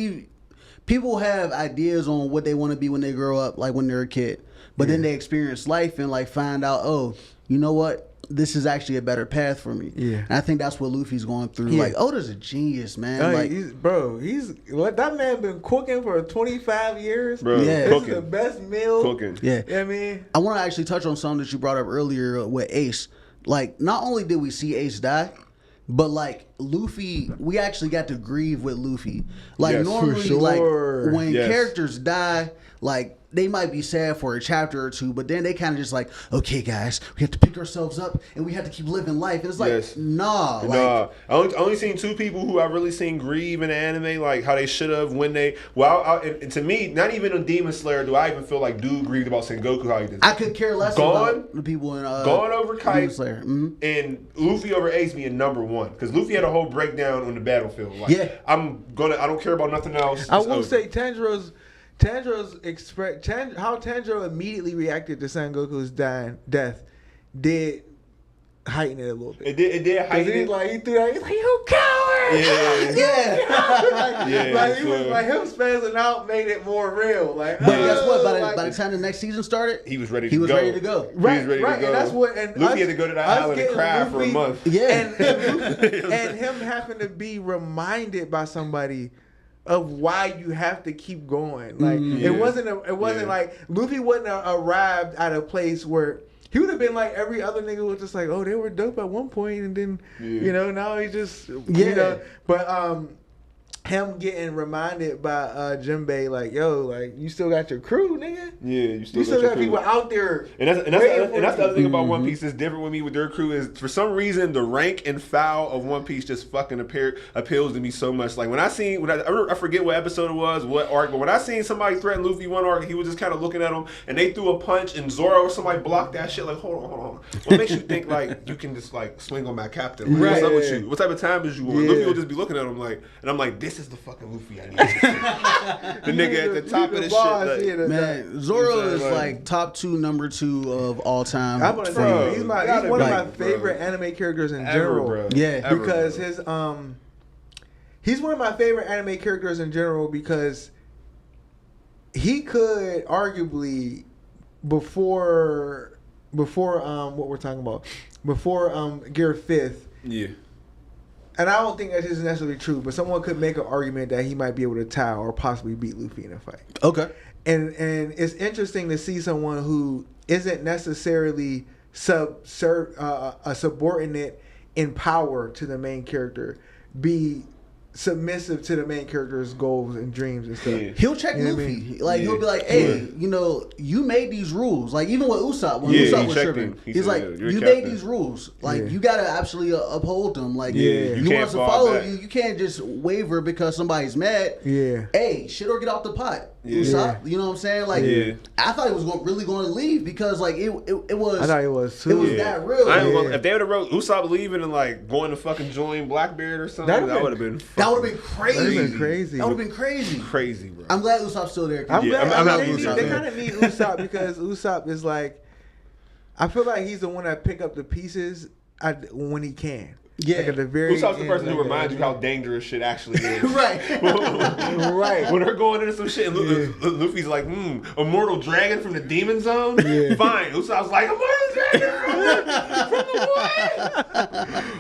people have ideas on what they want to be when they grow up, like when they're a kid. But then they experience life and, like, find out, oh, you know what? This is actually a better path for me. Yeah. And I think that's what Luffy's going through. Yeah. Like, Oda's a genius, man. That man been cooking for 25 years. Bro, this is the best meal. Cooking. Yeah. You know what I mean? I want to actually touch on something that you brought up earlier with Ace. Like, not only did we see Ace die, but, like, Luffy, we actually got to grieve with Luffy. Like, normally, like, when characters die, like, they might be sad for a chapter or two, but then they kind of just like, okay, guys, we have to pick ourselves up and we have to keep living life. And it's like, nah. I only seen two people who I've really seen grieve in the anime, like how they should have when they. Well, and to me, not even on Demon Slayer do I even feel like dude grieved about Sengoku how he did. I could care less about the people in Gone over Kite Demon Slayer. And Luffy over Ace being number one because Luffy had a whole breakdown on the battlefield. Like, I don't care about nothing else. I will say Tanjiro's how Tanjiro immediately reacted to Sengoku's death did heighten it a little bit. It did heighten it. He threw that. He's like, "You coward!" He was like him spazzing out made it more real. Like, but guess what? By the time the next season started, he was ready to go. Right. He was ready to go. And that's what. And Luffy had to go to the island and cry for a month. Yeah, and him having to be reminded by somebody of why you have to keep going. Like it wasn't like Luffy wouldn't have arrived at a place where he would have been like every other nigga was just like, oh, they were dope at one point and then now he just but him getting reminded by Jinbei, like, yo, like, you still got your crew, nigga. Yeah, you still got people out there. And that's the other thing about One Piece that's different with me with their crew is for some reason the rank and file of One Piece just fucking appeals to me so much. Like when I forget what episode it was, what arc, but when I seen somebody threaten Luffy one arc, he was just kind of looking at him and they threw a punch and Zoro or somebody blocked that shit. Like, hold on. What makes you think like you can just like swing on my captain? Like, what's up with you? What type of time is you on? Luffy will just be looking at him like, and I'm like, this is the fucking Luffy I need. The nigga at the top of the shit. Like, man, Zoro is like top 2, number 2 of all time. I'm gonna say he's one of my favorite anime characters in general. Bro. Yeah, because he's one of my favorite anime characters in general because he could arguably before what we're talking about before Gear 5th. Yeah. And I don't think that is necessarily true, but someone could make an argument that he might be able to tie or possibly beat Luffy in a fight. Okay. And it's interesting to see someone who isn't necessarily a subordinate in power to the main character be submissive to the main character's goals and dreams and stuff. Yeah. He'll check Luffy. I mean? Like he'll be like, "Hey, you made these rules." Like even with Usopp, when Usopp was tripping, he's like, "You made these rules. Like you gotta actually uphold them. Like you want us to follow you. You can't just waver because somebody's mad. Yeah. Hey, shit or get off the pot." Usopp, you know what I'm saying? Like, I thought he was really going to leave because, like, it was. I thought it was too. It was that real. If they would have wrote Usopp leaving and like going to fucking join Blackbeard or something, that would have been. That would have been crazy. That would have been crazy. That would have been crazy. Crazy, bro. I'm glad Usopp's still there. I'm glad they kind of need Usopp because Usopp is like, I feel like he's the one that pick up the pieces when he can. Yeah, like at the very Usopp's the person who reminds you how dangerous shit actually is. Right. Right. When they're going into some shit, and Luffy's like, immortal dragon from the demon zone? Yeah. Fine. Usopp's like, immortal dragon from the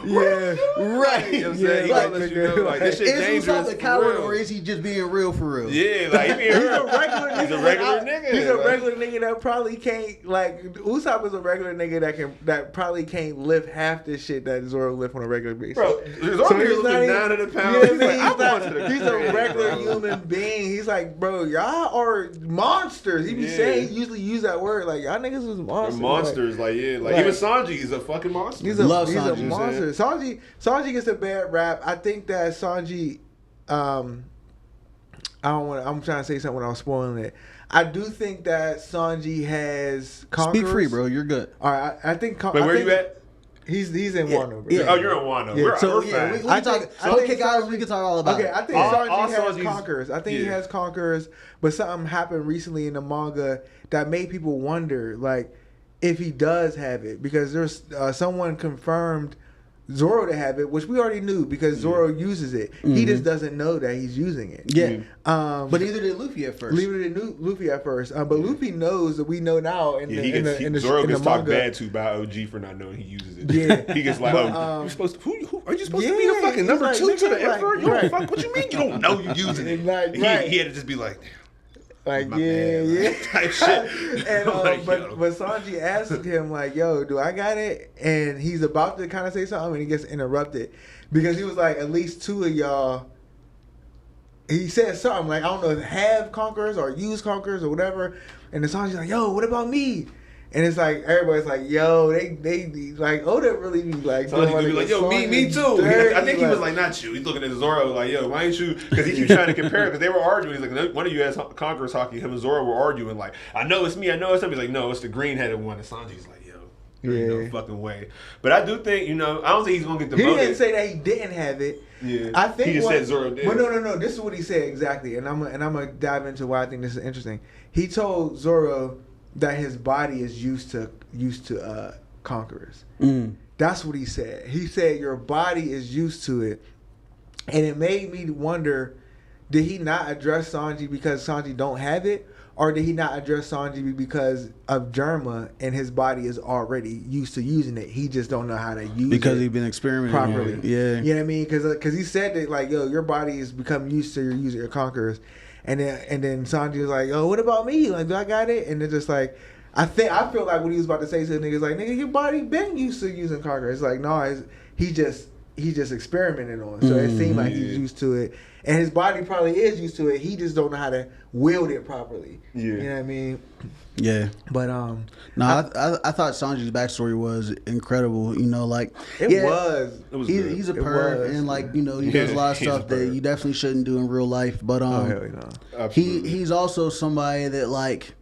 what? Right. You know what I'm saying? He gonna let you know, like, this shit dangerous. Is Usopp the coward or is he just being real for real? Yeah, like, he's a regular nigga. He's a regular nigga that probably can't, like, Usopp is a regular nigga that probably can't lift half this shit that Zoro lift on a regular basis. Bro, Zoro he's lifting 900 pounds. He's a regular human being. He's like, bro, y'all are monsters. He be saying, he usually use that word, like, y'all niggas is monsters. They're monsters, like even Sanji is a fucking monster. He's a monster. Sanji gets a bad rap. I think that Sanji, I'm trying to say something without spoiling it. I do think that Sanji has conquerors. Speak free, bro. You're good. All right, I think. Wait, where you at? He's in Wano, bro. Yeah. Oh, you're in Wano. Yeah. We're So fast. yeah, we can talk. Guys, we can talk all about it. Okay, I think All Sanji has Sanji's- conquerors. I think he has conquerors, but something happened recently in the manga that made people wonder, like, if he does have it, because there's someone confirmed Zoro to have it, which we already knew because Zoro uses it. He just doesn't know that he's using it. Yeah. But neither did Luffy at first. Neither did Luffy at first. But Luffy knows that we know now. Zoro gets talked bad to by OG for not knowing he uses it. Yeah. He gets like, you're supposed to, who are you supposed to be the fucking number like, 2 to the like, emperor? You right. don't fuck. What you mean you don't know you're using it? Right. He had to just be like, like, my yeah, bad, yeah. type shit. And Like, but yo. Sanji asked him like, "Yo, do I got it?" And he's about to kind of say something, and he gets interrupted because he was like, "At least 2 of y'all." He said something like, "I don't know, have conquerors or use conquerors or whatever." And then Sanji's like, "Yo, what about me?" And it's like everybody's like, "Yo, they like Oda really be like." So he be like, yo, me too. Dirty. I think he was like, not you. He's looking at Zoro like, yo, why ain't you? Because he keeps trying to compare because they were arguing. He's like, one of you has Conqueror's Haki. Him and Zoro were arguing like, I know it's me. I know it's him. He's like, no, it's the green-headed one. And Sanji's like, yo, there ain't no fucking way. But I do think, I don't think he's going to get demoted. He didn't say that he didn't have it. Yeah. I think he just said Zoro did. Well, no. This is what he said exactly. And I'm going to dive into why I think this is interesting. He told Zoro that his body is used to conquerors. That's what he said. He said your body is used to it, and it made me wonder: did he not address Sanji because Sanji don't have it, or did he not address Sanji because of Germa and his body is already used to using it? He just don't know how to use it because he's been experimenting properly. Yeah, you know what I mean? Because he said that like, yo, your body has become used to your using your conquerors. And then Sanji was like, "Oh, what about me? Like, do I got it?" And it's just like, I feel like what he was about to say to the niggas, like, "Nigga, your body been used to using conqueror." It's like, no, he just experimented on. So it seemed like he's used to it, and his body probably is used to it. He just don't know how to wield it properly. Yeah, you know what I mean? Yeah. But I thought Sanji's backstory was incredible. Like it was. He's a perv, and like he does a lot of stuff that you definitely shouldn't do in real life. But he's also somebody that like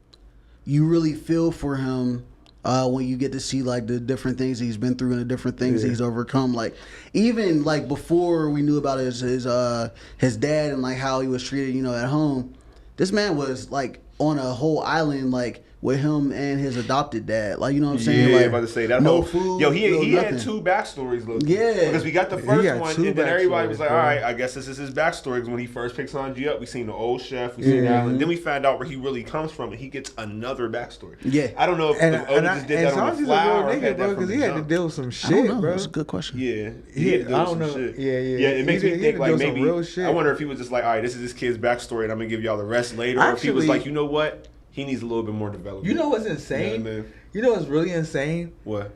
you really feel for him when you get to see like the different things he's been through and the different things he's overcome. Like even like before we knew about his dad and like how he was treated, at home. This man was like on a whole island like with him and his adopted dad. Like, you know what I'm saying? Yeah, like, about to say that no whole food. Yo, he had nothing. 2 backstories, look. Yeah. Because we got the first one, and then everybody was like, bro. all right, I guess this is his backstory. Because when he first picks Sanji up, we seen the old chef, we seen the island. Then we found out where he really comes from, and he gets another backstory. Yeah. I don't know if Oda just did that on the fly or if nigga, bro, because he had to deal with some shit, bro. That's a good question. Yeah. He had to deal with some shit. Yeah, it makes me think like maybe, real shit. I wonder if he was just like, all right, this is this kid's backstory, and I'm going to give y'all the rest later. Or if he was like, you know what? He needs a little bit more development. You know what's insane? You know what's really insane? What?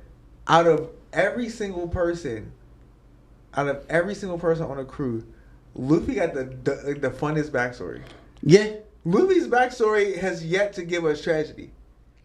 Out of every single person on the crew, Luffy got the funnest backstory. Yeah. Luffy's backstory has yet to give us tragedy.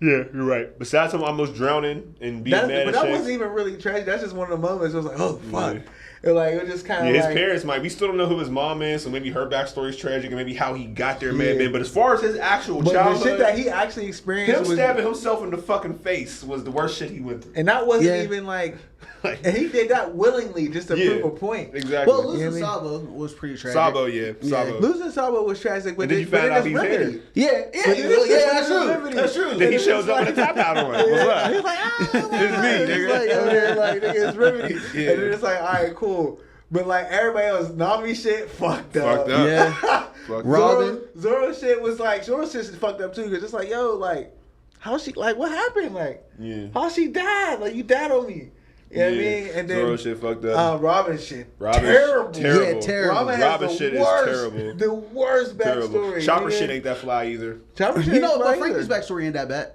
Yeah, you're right. Besides him almost drowning and being mad but at that wasn't even really tragic. That's just one of the moments. It was like, oh fuck. It was just kind of his parents we still don't know who his mom is, so maybe her backstory is tragic, and maybe how he got there may have been. But as far as his actual childhood, the shit that he actually experienced, him stabbing himself in the fucking face was the worst shit he went through. And that wasn't even like, and he did that willingly just to prove a point. Exactly. Well, losing Sabo was pretty tragic. Sabo. Losing Sabo was tragic, but then you found out he's remedy. That's true. That's true. Then he shows up with a top hat on. What's up? He's like, it's me, nigga. Like, it's remedy. And then it's like, all right, cool. But like everybody else, Nami shit fucked up. Yeah. Robin. Zoro shit was like, Zoro shit fucked up too. Cause it's like, yo, like, how she, like, what happened? Like, how she died? Like, you died on me. You know what I mean? And then Zoro shit fucked up. Robin shit. Terrible. Yeah, terrible. Robin shit is terrible. The worst backstory. Chopper shit ain't that fly either. Chopper shit ain't but Frankie's backstory ain't that bad.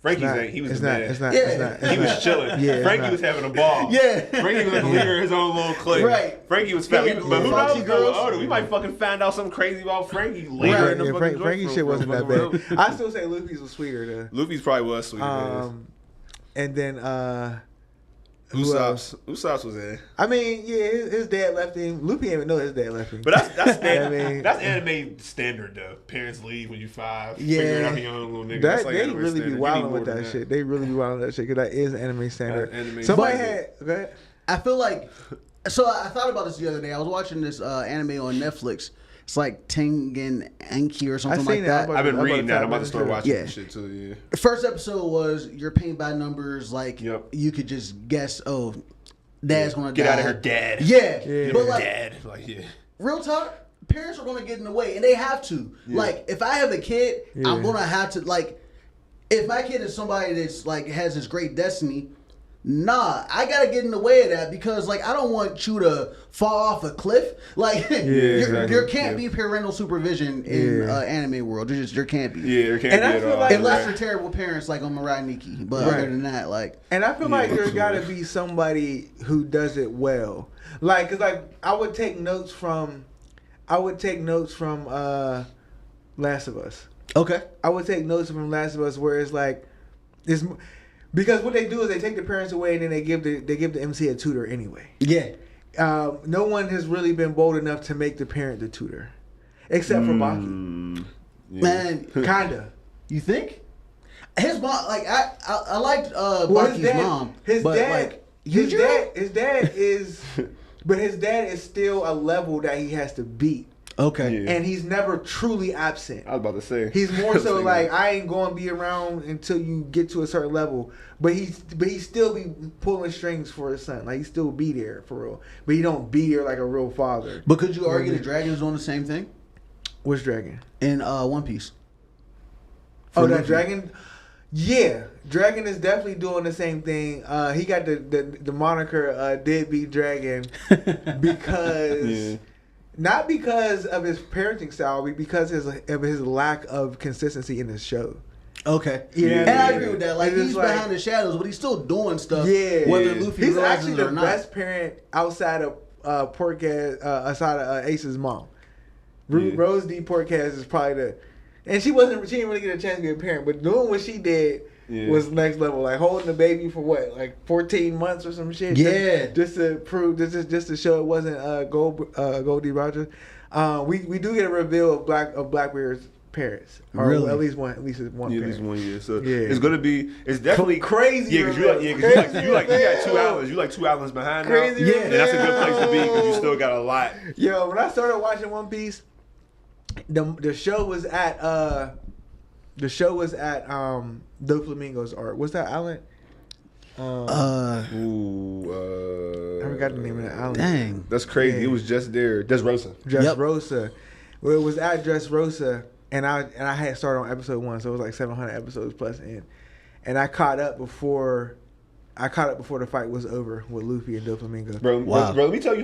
Frankie's ain't. He was mad. It's not. He was chilling. Yeah, Frankie was having a ball. Yeah. Frankie was like a leader of his own little clique. Right. Frankie was fat. But who knows, girl? We might fucking find out something crazy about Frankie later in the fucking Frankie shit wasn't that bad. I still say Luffy's was sweeter though. Luffy's probably was sweeter. And then Usopp was in. I mean, yeah, his dad left him. Luffy didn't even know his dad left him. But that's standard. That's anime standard though. Parents leave when you 5. Yeah, figuring out your own little nigga. That, like they really be wilding with that shit. They really be wilding with that shit because that is anime standard. Somebody had. Go ahead. I feel like. So I thought about this the other day. I was watching this anime on Netflix. It's like Tengen Anki or something like that. I've been reading that. I'm about to start watching this shit too. Yeah. The first episode was you're paint by numbers. Like you could just guess. Oh, dad's gonna get die. out of her, dad. Yeah. But like, dad. Real talk. Parents are gonna get in the way, and they have to. Yeah. Like, if I have a kid, I'm gonna have to. Like, if my kid is somebody that's like has this great destiny. Nah, I gotta get in the way of that because, like, I don't want you to fall off a cliff. Like, there can't be parental supervision in anime world. There can't be. Yeah, there can't be at all. Like, unless they're terrible parents, like on Mirai Nikki. But other than that, like, and I feel like there gotta be somebody who does it well. Like, cause like I would take notes from Last of Us. Okay. I would take notes from Last of Us where it's like it's. Because what they do is they take the parents away and then they give the MC a tutor anyway. Yeah. No one has really been bold enough to make the parent the tutor, except for Baki. Yeah. Man, kinda. You think? His mom, like I liked Baki's mom. His dad is, but his dad is still a level that he has to beat. Okay. Yeah. And he's never truly absent. I was about to say. He's more so like, I ain't going to be around until you get to a certain level. But he still be pulling strings for his son. Like, he still be there for real. But he don't be there like a real father. But could you argue the dragon's doing the same thing? Which dragon? In One Piece. That dragon? Yeah. Dragon is definitely doing the same thing. He got the moniker Deadbeat Dragon because... Yeah. Not because of his parenting style, but because of his lack of consistency in the show. Okay. Yeah, and I agree with that. Like, he's behind the shadows, but he's still doing stuff. Yeah. Whether Luffy he's realizes actually it or the not. best parent outside of outside of Ace's mom. Rose D. Portcast is probably the, and she didn't really get a chance to be a parent, but doing what she did was next level. Like holding the baby for what, like 14 months or some shit. Yeah. Just to prove, just to show it wasn't Goldie Rogers. We do get a reveal of Blackbeard's parents, or really? at least one parent. At least one year. So it's gonna be, it's definitely crazy. Yeah, because you got 2 hours. You like 2 hours behind now. Crazy. Yeah, and that's a good place to be because you still got a lot. Yo, when I started watching One Piece, the show was at Doflamingo's art. What's that island? I forgot the name of the island. Dang, that's crazy. Yeah. It was just there. Dressrosa. Dressrosa. Well, it was at Dressrosa, and I had started on episode 1, so it was like 700 episodes plus in, and I caught up before the fight was over with Luffy and Doflamingo. Bro, let me tell you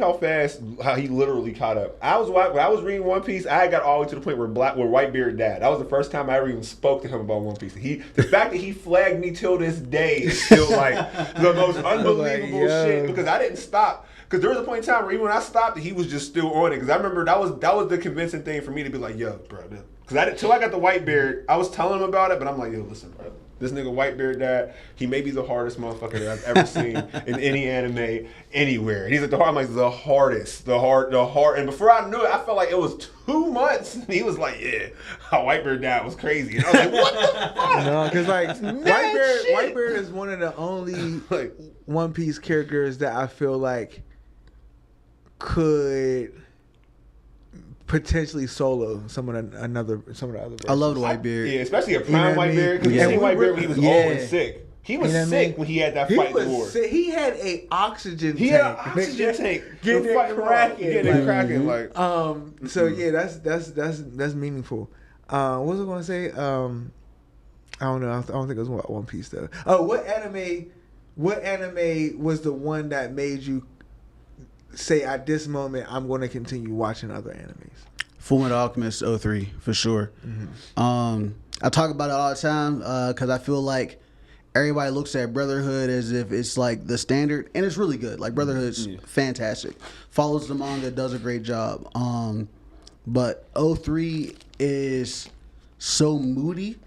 how he literally caught up. When I was reading One Piece, I got all the way to the point where Whitebeard died. That was the first time I ever even spoke to him about One Piece. The fact that he flagged me till this day is still like the most unbelievable shit because I didn't stop. Because there was a point in time where even when I stopped, he was just still on it. Because I remember that was the convincing thing for me to be like, yo, bro. Because until I got the Whitebeard, I was telling him about it, but I'm like, yo, listen, bro. This nigga Whitebeard dad, he may be the hardest motherfucker that I've ever seen in any anime anywhere. And he's like the hardest. And before I knew it, I felt like it was 2 months. And he was like, yeah, Whitebeard dad was crazy. And I was like, what the fuck? No, because like Whitebeard is one of the only One Piece characters that I feel like could potentially solo some of the other versions. I love the Whitebeard. Yeah, especially a prime Whitebeard because you see Whitebeard when he was old and sick. He was sick when he had that fight in the war. He had an oxygen tank. Getting it cracking. Like. So yeah, that's meaningful. What was I gonna say? I don't know. I don't think it was about One Piece though. Oh, what anime was the one that made you say at this moment I'm going to continue watching other animes? Fullmetal Alchemist 03 for sure. Mm-hmm. I talk about it all the time because I feel like everybody looks at Brotherhood as if it's like the standard, and it's really good. Like Brotherhood's fantastic, follows the manga, does a great job. But 03 is so moody,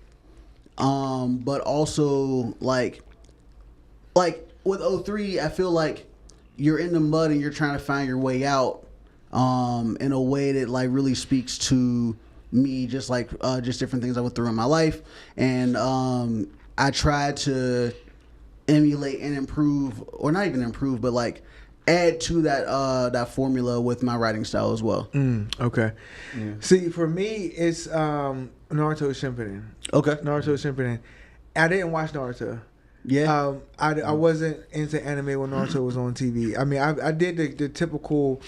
but also like with 03, I feel like you're in the mud and you're trying to find your way out in a way that like really speaks to me, just different things I went through in my life. And I tried to emulate and improve, or not even improve, but like add to that formula with my writing style as well. Okay. Yeah. See, for me, it's Naruto Shippuden. Okay. Naruto Shippuden. I didn't watch Naruto. Yeah. I wasn't into anime when Naruto was on TV. I mean, I did the typical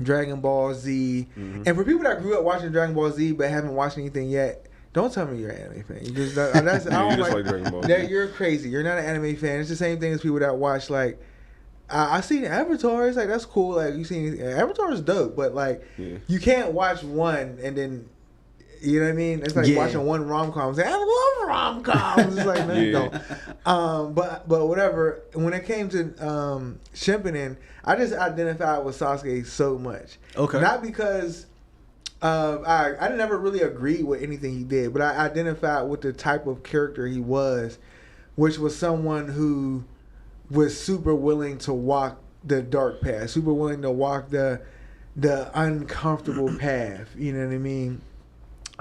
Dragon Ball Z. Mm-hmm. And for people that grew up watching Dragon Ball Z but haven't watched anything yet, don't tell me you're an anime fan. I don't like Dragon Ball. You're crazy. You're not an anime fan. It's the same thing as people that watch like. I seen Avatar. It's like that's cool. Like you seen Avatar is dope, but like you can't watch one and then you know what I mean. It's like watching one rom-com. Say I love rom-coms. It's like no, you don't. But whatever. When it came to Shippuden, I just identified with Sasuke so much. Okay. Not because I never really agreed with anything he did, but I identified with the type of character he was, which was someone who was super willing to walk the dark path, super willing to walk the uncomfortable path. You know what I mean?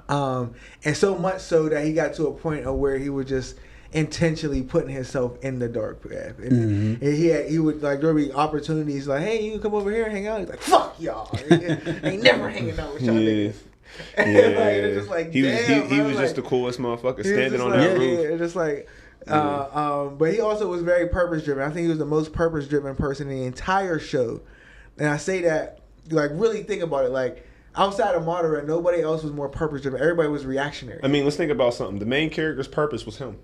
And so much so that he got to a point of where he was just intentionally putting himself in the dark path. And he would like there would be opportunities like, hey, you can come over here and hang out. He's like, fuck y'all, ain't never hanging out with y'all niggas. Yeah. It's just like, he was just the coolest motherfucker standing on that roof. It's just like. But he also was very purpose driven. I think he was the most purpose driven person in the entire show. And I say that like really think about it. Like outside of Madara, nobody else was more purpose driven. Everybody was reactionary. I mean, let's think about something. The main character's purpose was him.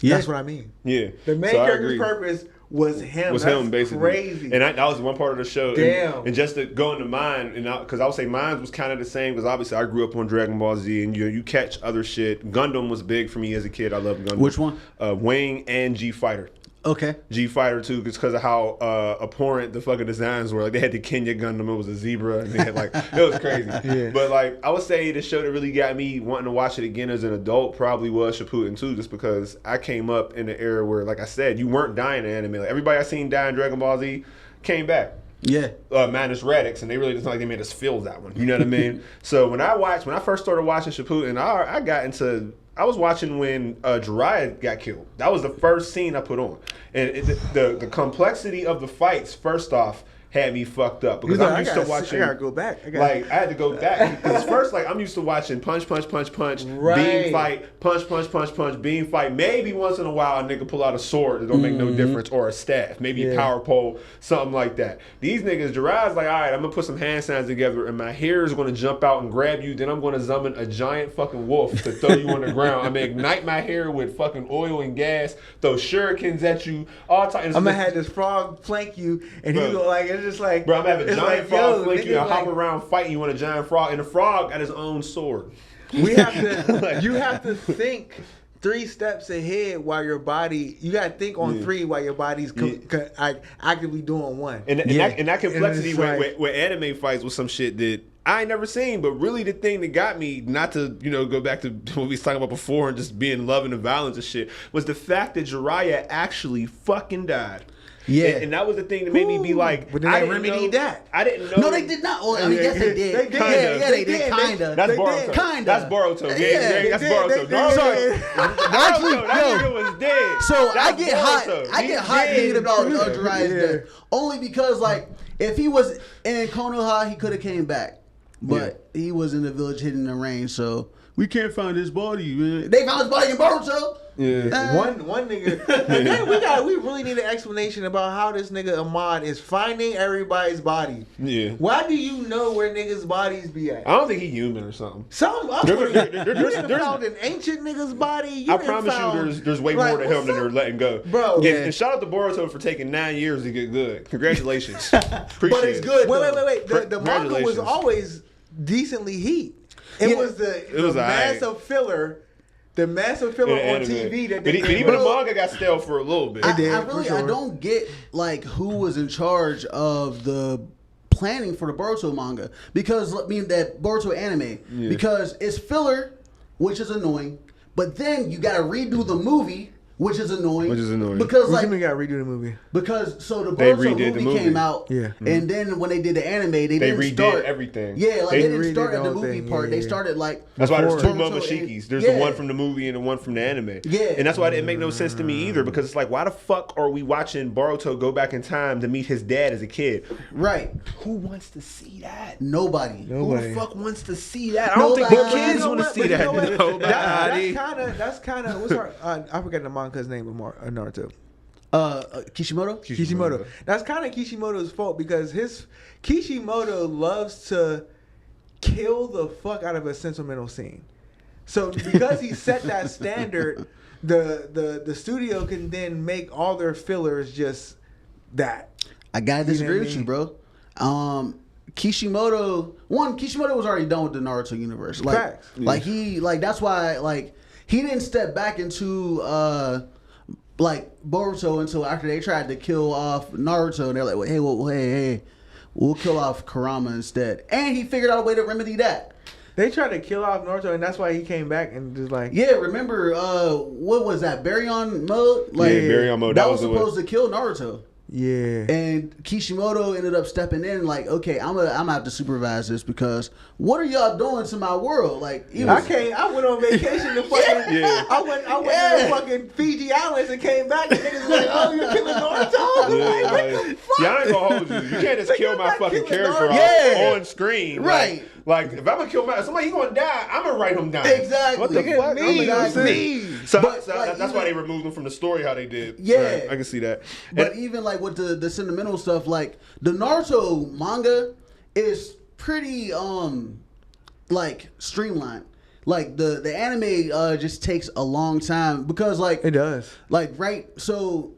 Yeah. That's what I mean. Yeah. The main character's purpose was him. Was him, basically. Crazy. And that was one part of the show. Damn. And just to go into mine, because I would say mine was kind of the same, because obviously I grew up on Dragon Ball Z, and you catch other shit. Gundam was big for me as a kid. I love Gundam. Which one? Wing and G Fighter. Okay. G Fighter too, because of how abhorrent the fucking designs were. Like they had the Kenya Gundam, it was a zebra, and they had like it was crazy. Yeah. But like I would say the show that really got me wanting to watch it again as an adult probably was Shippuden too, just because I came up in the era where, like I said, you weren't dying in anime. Like everybody I seen die in Dragon Ball Z came back. Yeah. Minus Radix, and they really just like they made us feel that one. You know what I mean? So when I first started watching Shippuden, I was watching when Jiraiya got killed. That was the first scene I put on. And the complexity of the fights, first off, had me fucked up. Because I'm used to watching... I gotta go back. I had to go back. Because first, I'm used to watching punch, punch, punch, punch, beam fight, punch, punch, punch, punch, beam fight. Maybe once in a while a nigga pull out a sword that don't make no difference, or a staff. Maybe a power pole, something like that. These niggas, Jiraiya's like, all right, I'm going to put some hand signs together, and my hair is going to jump out and grab you, then I'm going to summon a giant fucking wolf to throw you on the ground. I'm going to ignite my hair with fucking oil and gas, throw shurikens at you, all time. I'm going to have this frog flank you, and he's going like, it's just like... Bro, I'm having a giant frog flank you and hop around fighting you on a giant frog, and the frog got his own sword. We have to. You have to think 3 steps ahead while your body. You got to think on 3 while your body's actively doing 1. And that complexity with anime fights was some shit that I ain't never seen. But really, the thing that got me not to go back to what we was talking about before and just being loving the violence and shit was the fact that Jiraiya actually fucking died. Yeah, and that was the thing that made me be like, but then they remedied that. I didn't know. No, they did not. Well, I mean, yes, they did. They did. They did. Kinda. That's Boruto. Kinda. That's Boruto. Yeah, that's Boruto. Naruto. Naruto. That nigga was dead. So I get hot thinking about Jiraiya's death. Only because, like, if he was in Konoha, he could have came back, but he was in the village hidden in the rain. So we can't find his body, man. They found his body in Boruto. Yeah, one nigga. We really need an explanation about how this nigga Ahmad is finding everybody's body. Yeah. Why do you know where niggas' bodies be at? I don't think he human or something. You found an ancient nigga's body. I promise you, there's way more to him than they're letting go, bro. And shout out to Boruto for taking 9 years to get good. Congratulations. But it's good. Wait. The manga was always decently heat. It was the massive filler. The massive filler on TV that but even the manga got stale for a little bit. I don't get like who was in charge of the planning for the Boruto manga, because that Boruto anime, because it's filler, which is annoying, but then you got to redo the movie, Which is annoying. Because like they got to redo the movie. Because so the Boruto movie came out, and then when they did the anime, they didn't redid start everything. Yeah, like they didn't start at the movie part. They started like that's why there's two Momoshikis. There's the one from the movie and the one from the anime. Yeah, and that's why it didn't make no sense to me either. Because it's like, why the fuck are we watching Boruto go back in time to meet his dad as a kid? Right. Who wants to see that? Nobody. Who the fuck wants to see that? I don't think the kids want to see that. Nobody. That's kind of what's her? I forgot the manga's name of Naruto. Kishimoto. That's kind of Kishimoto's fault because Kishimoto loves to kill the fuck out of a sentimental scene. So because he set that standard, the studio can then make all their fillers just that. I gotta disagree with you, bro. Kishimoto was already done with the Naruto universe. Like that's why he didn't step back into Boruto until after they tried to kill off Naruto, and they're like, hey, we'll kill off Kurama instead. And he figured out a way to remedy that. They tried to kill off Naruto, and that's why he came back and just like... Yeah, remember, what was that, Baryon mode? Baryon mode. That was supposed to kill Naruto. Yeah. And Kishimoto ended up stepping in like, okay, I'm gonna have to supervise this because what are y'all doing to my world? Like, I went on vacation to fucking I went to the fucking Fiji Islands and came back and niggas was like, oh, you're killing Naruto? What the fuck? I ain't gonna hold you. You can't just kill my fucking character on screen. Right. Like if I'm gonna kill somebody, he's gonna die. I'm gonna write him down. Exactly. What the fuck? Me. So that's why they removed him from the story. How they did. Yeah, right. I can see that. But even like with the sentimental stuff, like the Naruto manga is pretty like streamlined. Like the anime just takes a long time because like it does. Like so.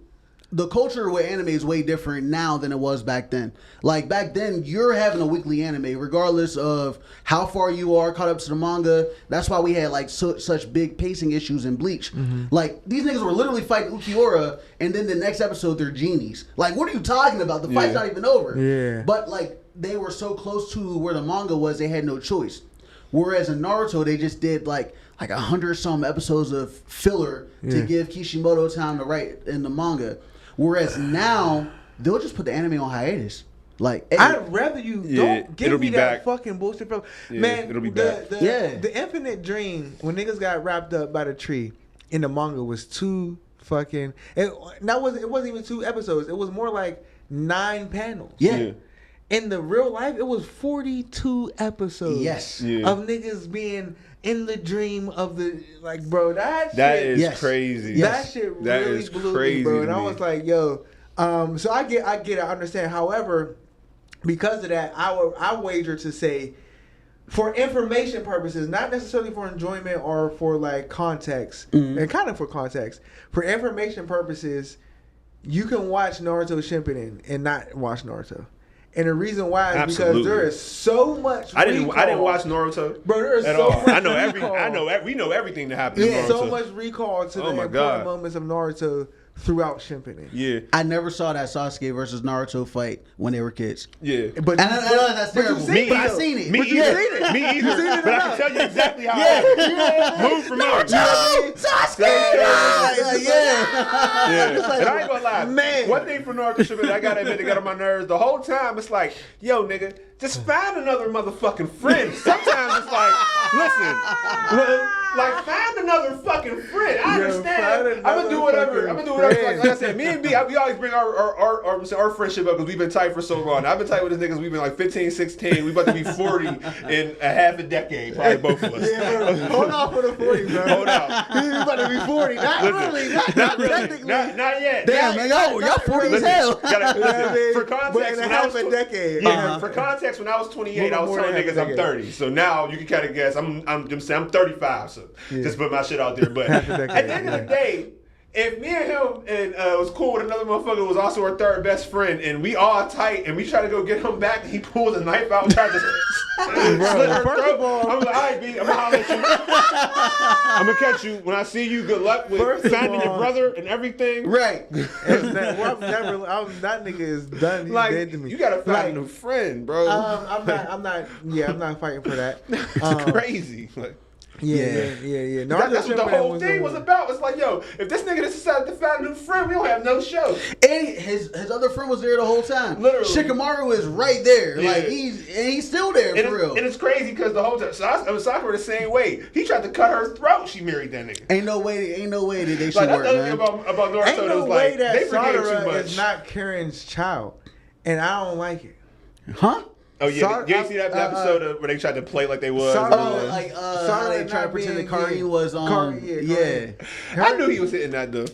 The culture with anime is way different now than it was back then. Like back then, you're having a weekly anime, regardless of how far you are caught up to the manga. That's why we had like such big pacing issues in Bleach. Mm-hmm. Like these niggas were literally fighting Ukiura, and then the next episode they're genies. Like what are you talking about? The fight's not even over. Yeah. But like they were so close to where the manga was, they had no choice. Whereas in Naruto, they just did like 100-some episodes of filler to give Kishimoto time to write in the manga. Whereas now, they'll just put the anime on hiatus. Like, hey, I'd rather you don't give me that fucking bullshit. Man, it'll be back. The Infinite Dream, when niggas got wrapped up by the tree in the manga was too fucking... It wasn't even 2 episodes. It was more like 9 panels. Yeah. In the real life, it was 42 episodes. Yes. Of niggas being... in the dream of the bro, that is crazy. That shit really blew me, bro. And I was like, yo, so I get, I understand. However, because of that, I wager to say, for information purposes, not necessarily for enjoyment or for like context, and kind of for context, for information purposes, you can watch Naruto Shippuden and not watch Naruto. And the reason why is because there is so much recall. I didn't watch Naruto, bro. There is at so all. much we know everything that happened. Yeah, so much recall to the important moments of Naruto throughout Shippuden. Yeah, I never saw that Sasuke versus Naruto fight when they were kids. Yeah, but I know that's terrible. I seen it. Me either. But I can tell you exactly how I moved from Naruto. Sasuke. Yeah. And I ain't gonna lie, man. One thing for Naruto Shippuden, I gotta admit, it got on my nerves. The whole time, it's like, yo, nigga, just find another motherfucking friend. Sometimes it's like, listen. Like, find another fucking friend. I understand. I'm gonna do whatever. Like I said, me and B, we always bring our friendship up because we've been tight for so long. I've been tight with this niggas. We've been like 15, 16. We about to be 40 in a half a decade, probably both of us. Yeah, hold on for the 40, bro. Hold out. We about to be 40. Not really. Not yet. Damn, man, y'all 40 as hell. For context, when I was a decade. For context, when I was 28, I was telling niggas I'm 30. So now you can kind of guess. I'm 35. So just put my shit out there. But at the end of the day, if me and him and was cool with another motherfucker who was also our third best friend, and we all tight, and we try to go get him back, and he pulls a knife out and tries to slit her throat, I'm like, all right, B, I'm gonna holler at you. I'm gonna catch you when I see you. Good luck with finding your brother and everything. Right. That nigga is done. He's dead to me. You gotta find a new friend, bro. I'm not fighting for that. It's crazy. Yeah. That's what the whole thing was about. It's like, yo, if this nigga decided to find a new friend, we don't have no show. And his other friend was there the whole time. Literally, Shikamaru is right there. Yeah. Like he's still there for real. And it's crazy because the whole time, Sakura the same way. He tried to cut her throat. She married that nigga. Ain't no way that they should like, work, that's man. About Naruto. Ain't no was way like, that they forgave Sakura too much. is not Karen's child, and I don't like it. Huh? Oh yeah, you ain't see that episode where they tried to play like they was. How they tried to pretend that Karin was yeah. I knew he was hitting that though.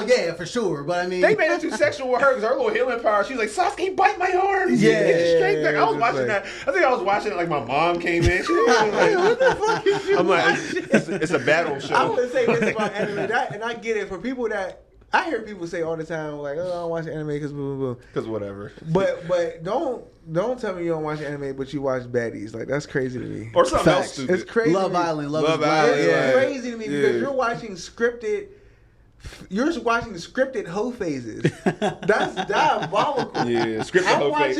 Yeah, for sure. But I mean, they made it too sexual with her because her little healing power. She's like, Sasuke, bite my arm. Yeah, strength back. I was watching that. I think I was watching it like my mom came in. She was like, what the fuck is you? I'm like, it's a battle show. I would say this about anime, and I get it for people that. I hear people say all the time, like, "Oh, I don't watch anime because blah blah blah." Because whatever. But don't tell me you don't watch anime, but you watch baddies. Like that's crazy to me. Or something else stupid. It's crazy. Love Island. It's crazy to me because you're watching scripted. You're watching scripted hoe phases. That's diabolical. Yeah, scripted hoe phase.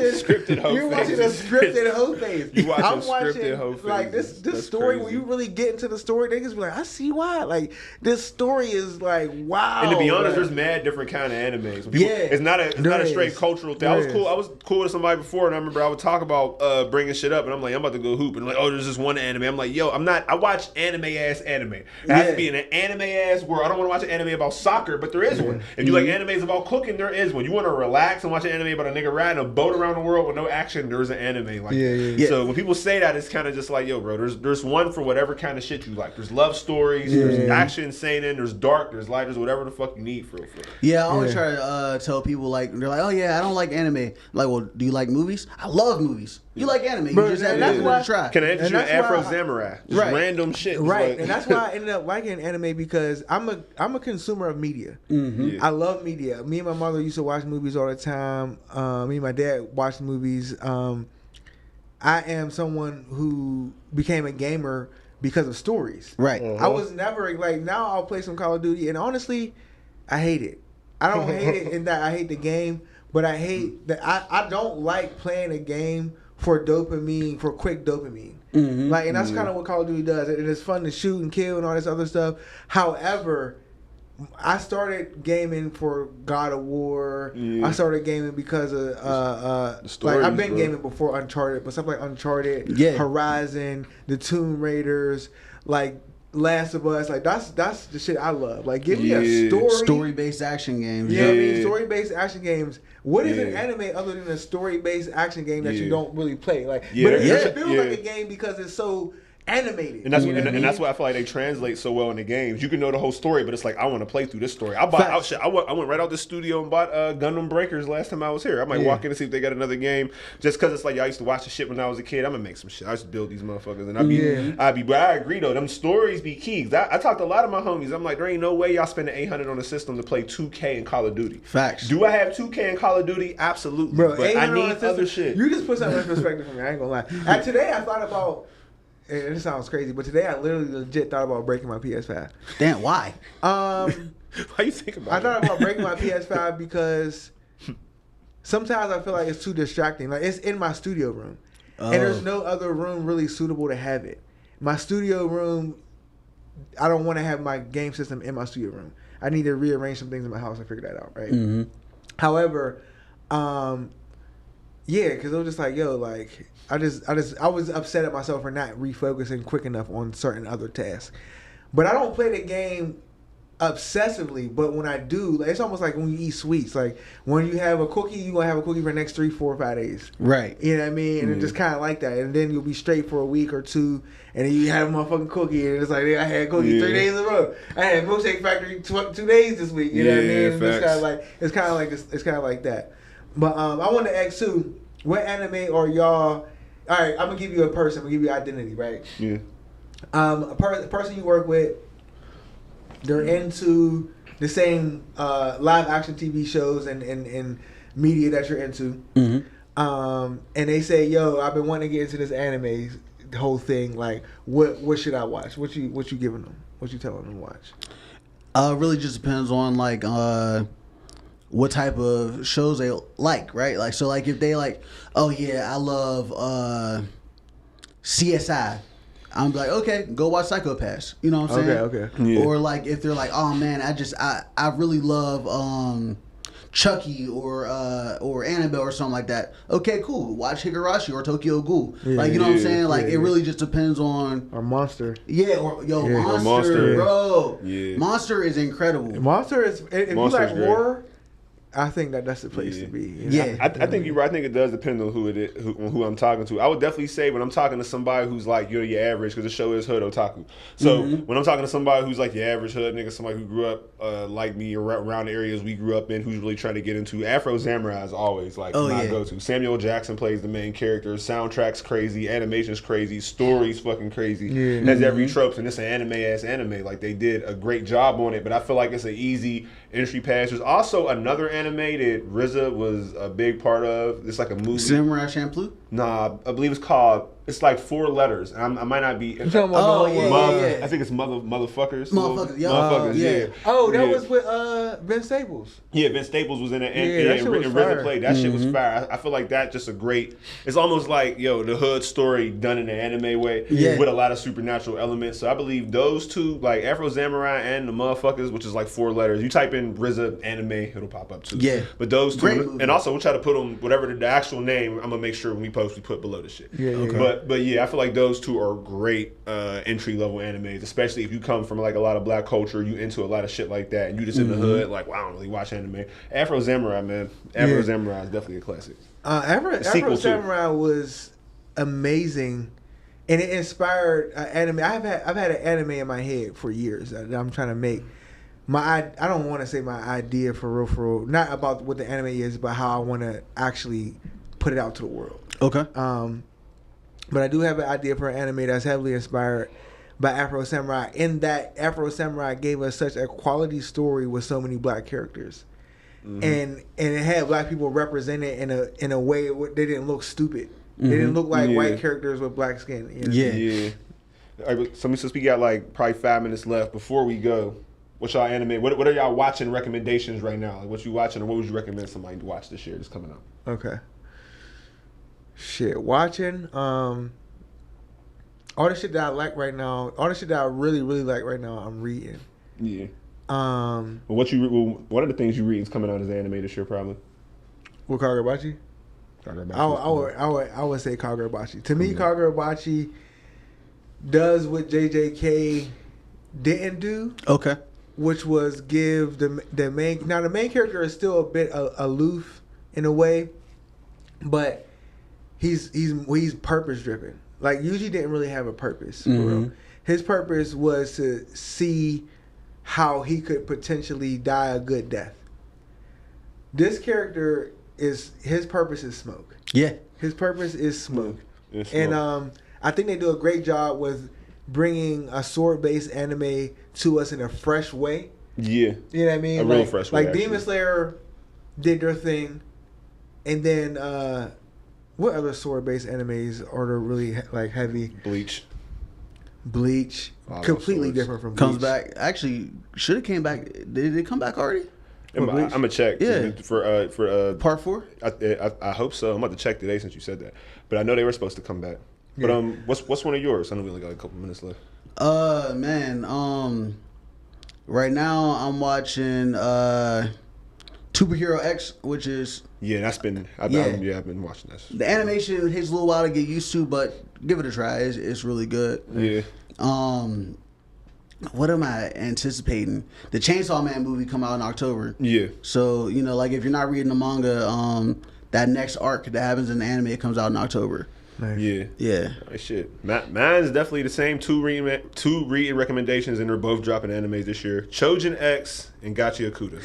You're watching a scripted hoe phase. You watching scripted hoe phase. Like this story crazy. when you really get into the story, they just be like, I see why. Like this story is like wow. And to be honest, there's mad different kind of animes. People, it's not a straight cultural thing. I was cool with somebody before, and I remember I would talk about bringing shit up, and I'm like, I'm about to go hoop, and I'm like, oh, there's this one anime. I'm like, yo, I watch anime ass anime. It has to be in an anime ass world. I don't want to watch an anime about soccer, but there is one. If you like animes about cooking, there is one. You want to relax and watch an anime about a nigga riding a boat around the world with no action, there's an anime like that. So when people say that, it's kind of just like, yo, bro, there's one for whatever kind of shit you like. There's love stories, there's action, seinen, there's dark, there's light, there's whatever the fuck you need for it. Yeah, I always try to tell people, like, they're like, oh yeah, I don't like anime. I'm like, well, do you like movies? I love movies. You like anime. Bro, you just have to try. Can I introduce you to Afro Samurai? Just random shit. Right. And that's why I ended up liking anime because I'm a consumer of media. I love media. Me and my mother used to watch movies all the time. Me and my dad watched movies. I am someone who became a gamer because of stories. Right. I was never like, now I'll play some Call of Duty, and honestly, I hate it. I don't hate it in that I hate the game, but I hate that I don't like playing a game for dopamine, for quick dopamine. Like, and that's kind of what Call of Duty does. It is fun to shoot and kill and all this other stuff. However, I started gaming for God of War. I started gaming because of stories, like I've been gaming before Uncharted, but stuff like Uncharted, Horizon, the Tomb Raiders, like Last of Us, like that's the shit I love. Like, give me a story-based action games. You know what I mean? Story-based action games. What is an anime other than a story-based action game that you don't really play? Like, but it feels like a game because it's so animated. And that's that's why I feel like they translate so well in the games. You can know the whole story, but it's like, I want to play through this story. I went right out the studio and bought Gundam Breakers last time I was here. I might walk in and see if they got another game, just because it's like, I used to watch the shit when I was a kid. I'm gonna make some shit. I used to build these motherfuckers, and but I agree though, them stories be key. I talked to a lot of my homies. I'm like, there ain't no way y'all spending $800 on the system to play 2K and Call of Duty. Facts. Do I have 2K and Call of Duty? Absolutely. Bro, but I need other shit. You just put something in perspective for me. I ain't gonna lie. And today I thought about, and it sounds crazy, but today I literally legit thought about breaking my PS5. Damn, why? Why you think about it? I thought about breaking my PS5 because sometimes I feel like it's too distracting. Like, it's in my studio room, and there's no other room really suitable to have it. My studio room, I don't want to have my game system in my studio room. I need to rearrange some things in my house and figure that out, right? However, because it was just like, yo, like, I was upset at myself for not refocusing quick enough on certain other tasks. But I don't play the game obsessively, but when I do, like, it's almost like when you eat sweets. Like, when you have a cookie, you're going to have a cookie for the next 3, 4, 5 days. Right. You know what I mean? And it's just kind of like that. And then you'll be straight for a week or two, and then you have a motherfucking cookie, and it's like, I had a cookie 3 days in a row. I had Milkshake Factory 2 days this week. You know what I mean? It's kind of like that. But I wanted to ask too, what anime are y'all? All right, I'm gonna give you a person. I'm gonna give you identity, right? Yeah. A person you work with, they're into the same live action TV shows and media that you're into. And they say, "Yo, I've been wanting to get into this anime whole thing. Like, what should I watch? What you giving them? What you telling them to watch?" Really just depends on like what type of shows they like, right? Like, so like if they like, oh yeah, I love CSI. I'm like, okay, go watch Psychopaths. You know what I'm saying? Okay. Yeah. Or like if they're like, oh man, I really love Chucky or Annabelle or something like that. Okay, cool. Watch Higurashi or Tokyo Ghoul. Like, you know what I'm saying? Like, it really just depends on... Or Monster. Yeah, Monster, bro. Yeah. Monster is incredible. Monster is... If you like great. horror, I think that's the place to be. You know? Yeah. I think you're right. I think it does depend on who it is, who I'm talking to. I would definitely say when I'm talking to somebody who's like you're your average, because the show is hood otaku. So when I'm talking to somebody who's like your average hood nigga, somebody who grew up like me around the areas we grew up in, who's really trying to get into Afro Samurai is always like my go-to. Samuel Jackson plays the main character. Soundtrack's crazy, animation's crazy, story's fucking crazy. Yeah. Has every trope, and it's an anime-ass anime. Like they did a great job on it, but I feel like it's an easy entry pass. There's also another anime that RZA was a big part of. It's like a movie. Samurai Champloo? Nah, I believe it's called. It's like 4 letters. And I might not be. You talking about I think it's motherfuckers. Motherfuckers, yeah. Oh, that was with Ben Staples. Yeah, Ben Staples was in it, and that shit was RZA fire. played. That shit was fire. I feel like that just a great. It's almost like the hood story done in an anime way with a lot of supernatural elements. So I believe those two, like Afro Samurai and the Motherfuckers, which is like 4 letters. You type in RZA anime, it'll pop up too. Yeah, but those two, and also we'll try to put them whatever the actual name. I'm gonna make sure when we post, we put below the shit. Yeah, okay. But yeah, I feel like those two are great entry level animes, especially if you come from like a lot of black culture, you into a lot of shit like that, and you just in the hood, like, well, I don't really watch anime. Afro Samurai, man. Afro Samurai is definitely a classic. Afro Samurai was amazing, and it inspired anime. I've had an anime in my head for years that I'm trying to make. I don't want to say my idea for real, not about what the anime is, but how I want to actually put it out to the world. Okay. But I do have an idea for an anime that's heavily inspired by Afro Samurai. In that, Afro Samurai gave us such a quality story with so many black characters, and it had black people represented in a way where they didn't look stupid. They didn't look like white characters with black skin. You know? Yeah. All right, so since we got like probably 5 minutes left before we go, what's y'all anime? What are y'all watching recommendations right now? Like what you watching, or what would you recommend somebody to watch this year that's coming up? Okay. Shit, watching all the shit that I like right now, all the shit that I really like right now, I'm reading. Yeah. Well, one of the things you read is coming out as anime this year, probably. What, Kagurabachi? I would say Kagurabachi. To me, Kagurabachi does what JJK didn't do. Okay. Which was give the main character is still a bit aloof in a way, but he's purpose driven. Like Yuji didn't really have a purpose. For real. His purpose was to see how he could potentially die a good death. This character his purpose is smoke. Yeah, his purpose is smoke. And I think they do a great job with bringing a sword-based anime to us in a fresh way. Yeah, you know what I mean. Real fresh way. Like Demon Slayer did their thing, and then. What other sword-based animes are there really like heavy? Bleach. Completely different from Bleach. Comes back. Actually, should have came back. Did it come back already? I'm gonna check. Yeah. For part 4. I hope so. I'm about to check today since you said that. But I know they were supposed to come back. But what's one of yours? I know we only got a couple minutes left. Right now I'm watching Superhero X, which is I've been watching this. The animation takes a little while to get used to, but give it a try. It's really good. Yeah. What am I anticipating? The Chainsaw Man movie come out in October. Yeah. So like if you're not reading the manga, that next arc that happens in the anime, it comes out in October. Nice. Yeah. Right, shit. Mine's definitely the same. Two reading recommendations, and they're both dropping animes this year. Chojin X and Gachi Akuta.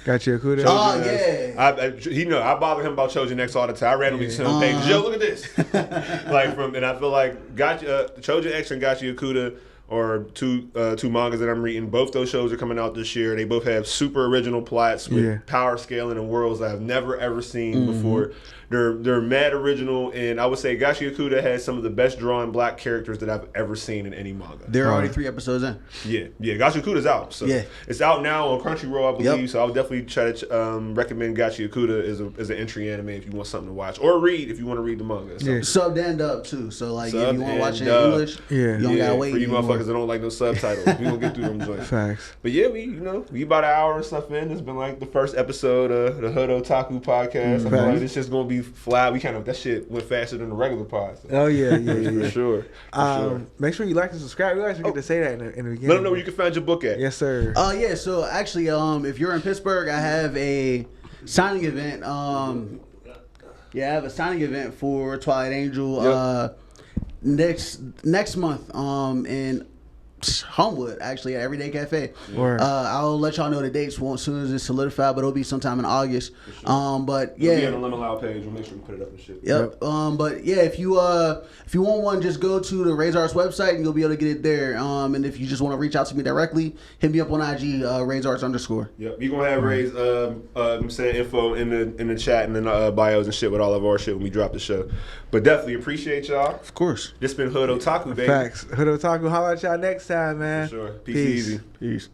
Gachi Akuta? Oh, yeah. I bother him about Chojin X all the time. I randomly send him pages. Yo, look at this. And I feel like Chojin X and Gachi Akuta are two mangas that I'm reading. Both those shows are coming out this year. They both have super original plots with power scaling and worlds that I've never ever seen before. They're mad original, and I would say Gashi Okuda has some of the best drawn black characters that I've ever seen in any manga. There are already 3 episodes in. Yeah. Gashi Okuda's out. So it's out now on Crunchyroll, I believe. So I would definitely try to recommend Gashi Okuda as an entry anime if you want something to watch. Or read if you want to read the manga. Subbed and dubbed too. So like if you want to watch it in English, you don't gotta wait. For you motherfuckers that don't like no subtitles. We gonna get through them joints. Facts. But yeah, we about an hour and stuff in. It's been like the first episode of the Hood Otaku podcast. I feel like it's just gonna be fly. That shit went faster than the regular pod. So. Oh yeah. For sure. Make sure you like and subscribe. We always forget to say that in the beginning. Let them know where you can find your book at. Yes, sir. So actually, if you're in Pittsburgh, I have a signing event. I have a signing event for Twilight Angel next month in Homewood, actually, at Everyday Cafe. I'll let y'all know the dates as soon as it's solidified, but it'll be sometime in August. But yeah, it'll be on the Lum Lal page. We'll make sure we put it up and shit. Yep. But yeah, if you want one, just go to the Raze Arts website and you'll be able to get it there. And if you just want to reach out to me directly, hit me up on IG, Raze Arts _. Yep. You're gonna have Raiz I'm saying info in the chat and in bios and shit with all of our shit when we drop the show. But definitely appreciate y'all. Of course. This been Hood Otaku, baby. Facts. Hood Otaku. How about y'all next time, man? For sure. Peace. Easy. Peace.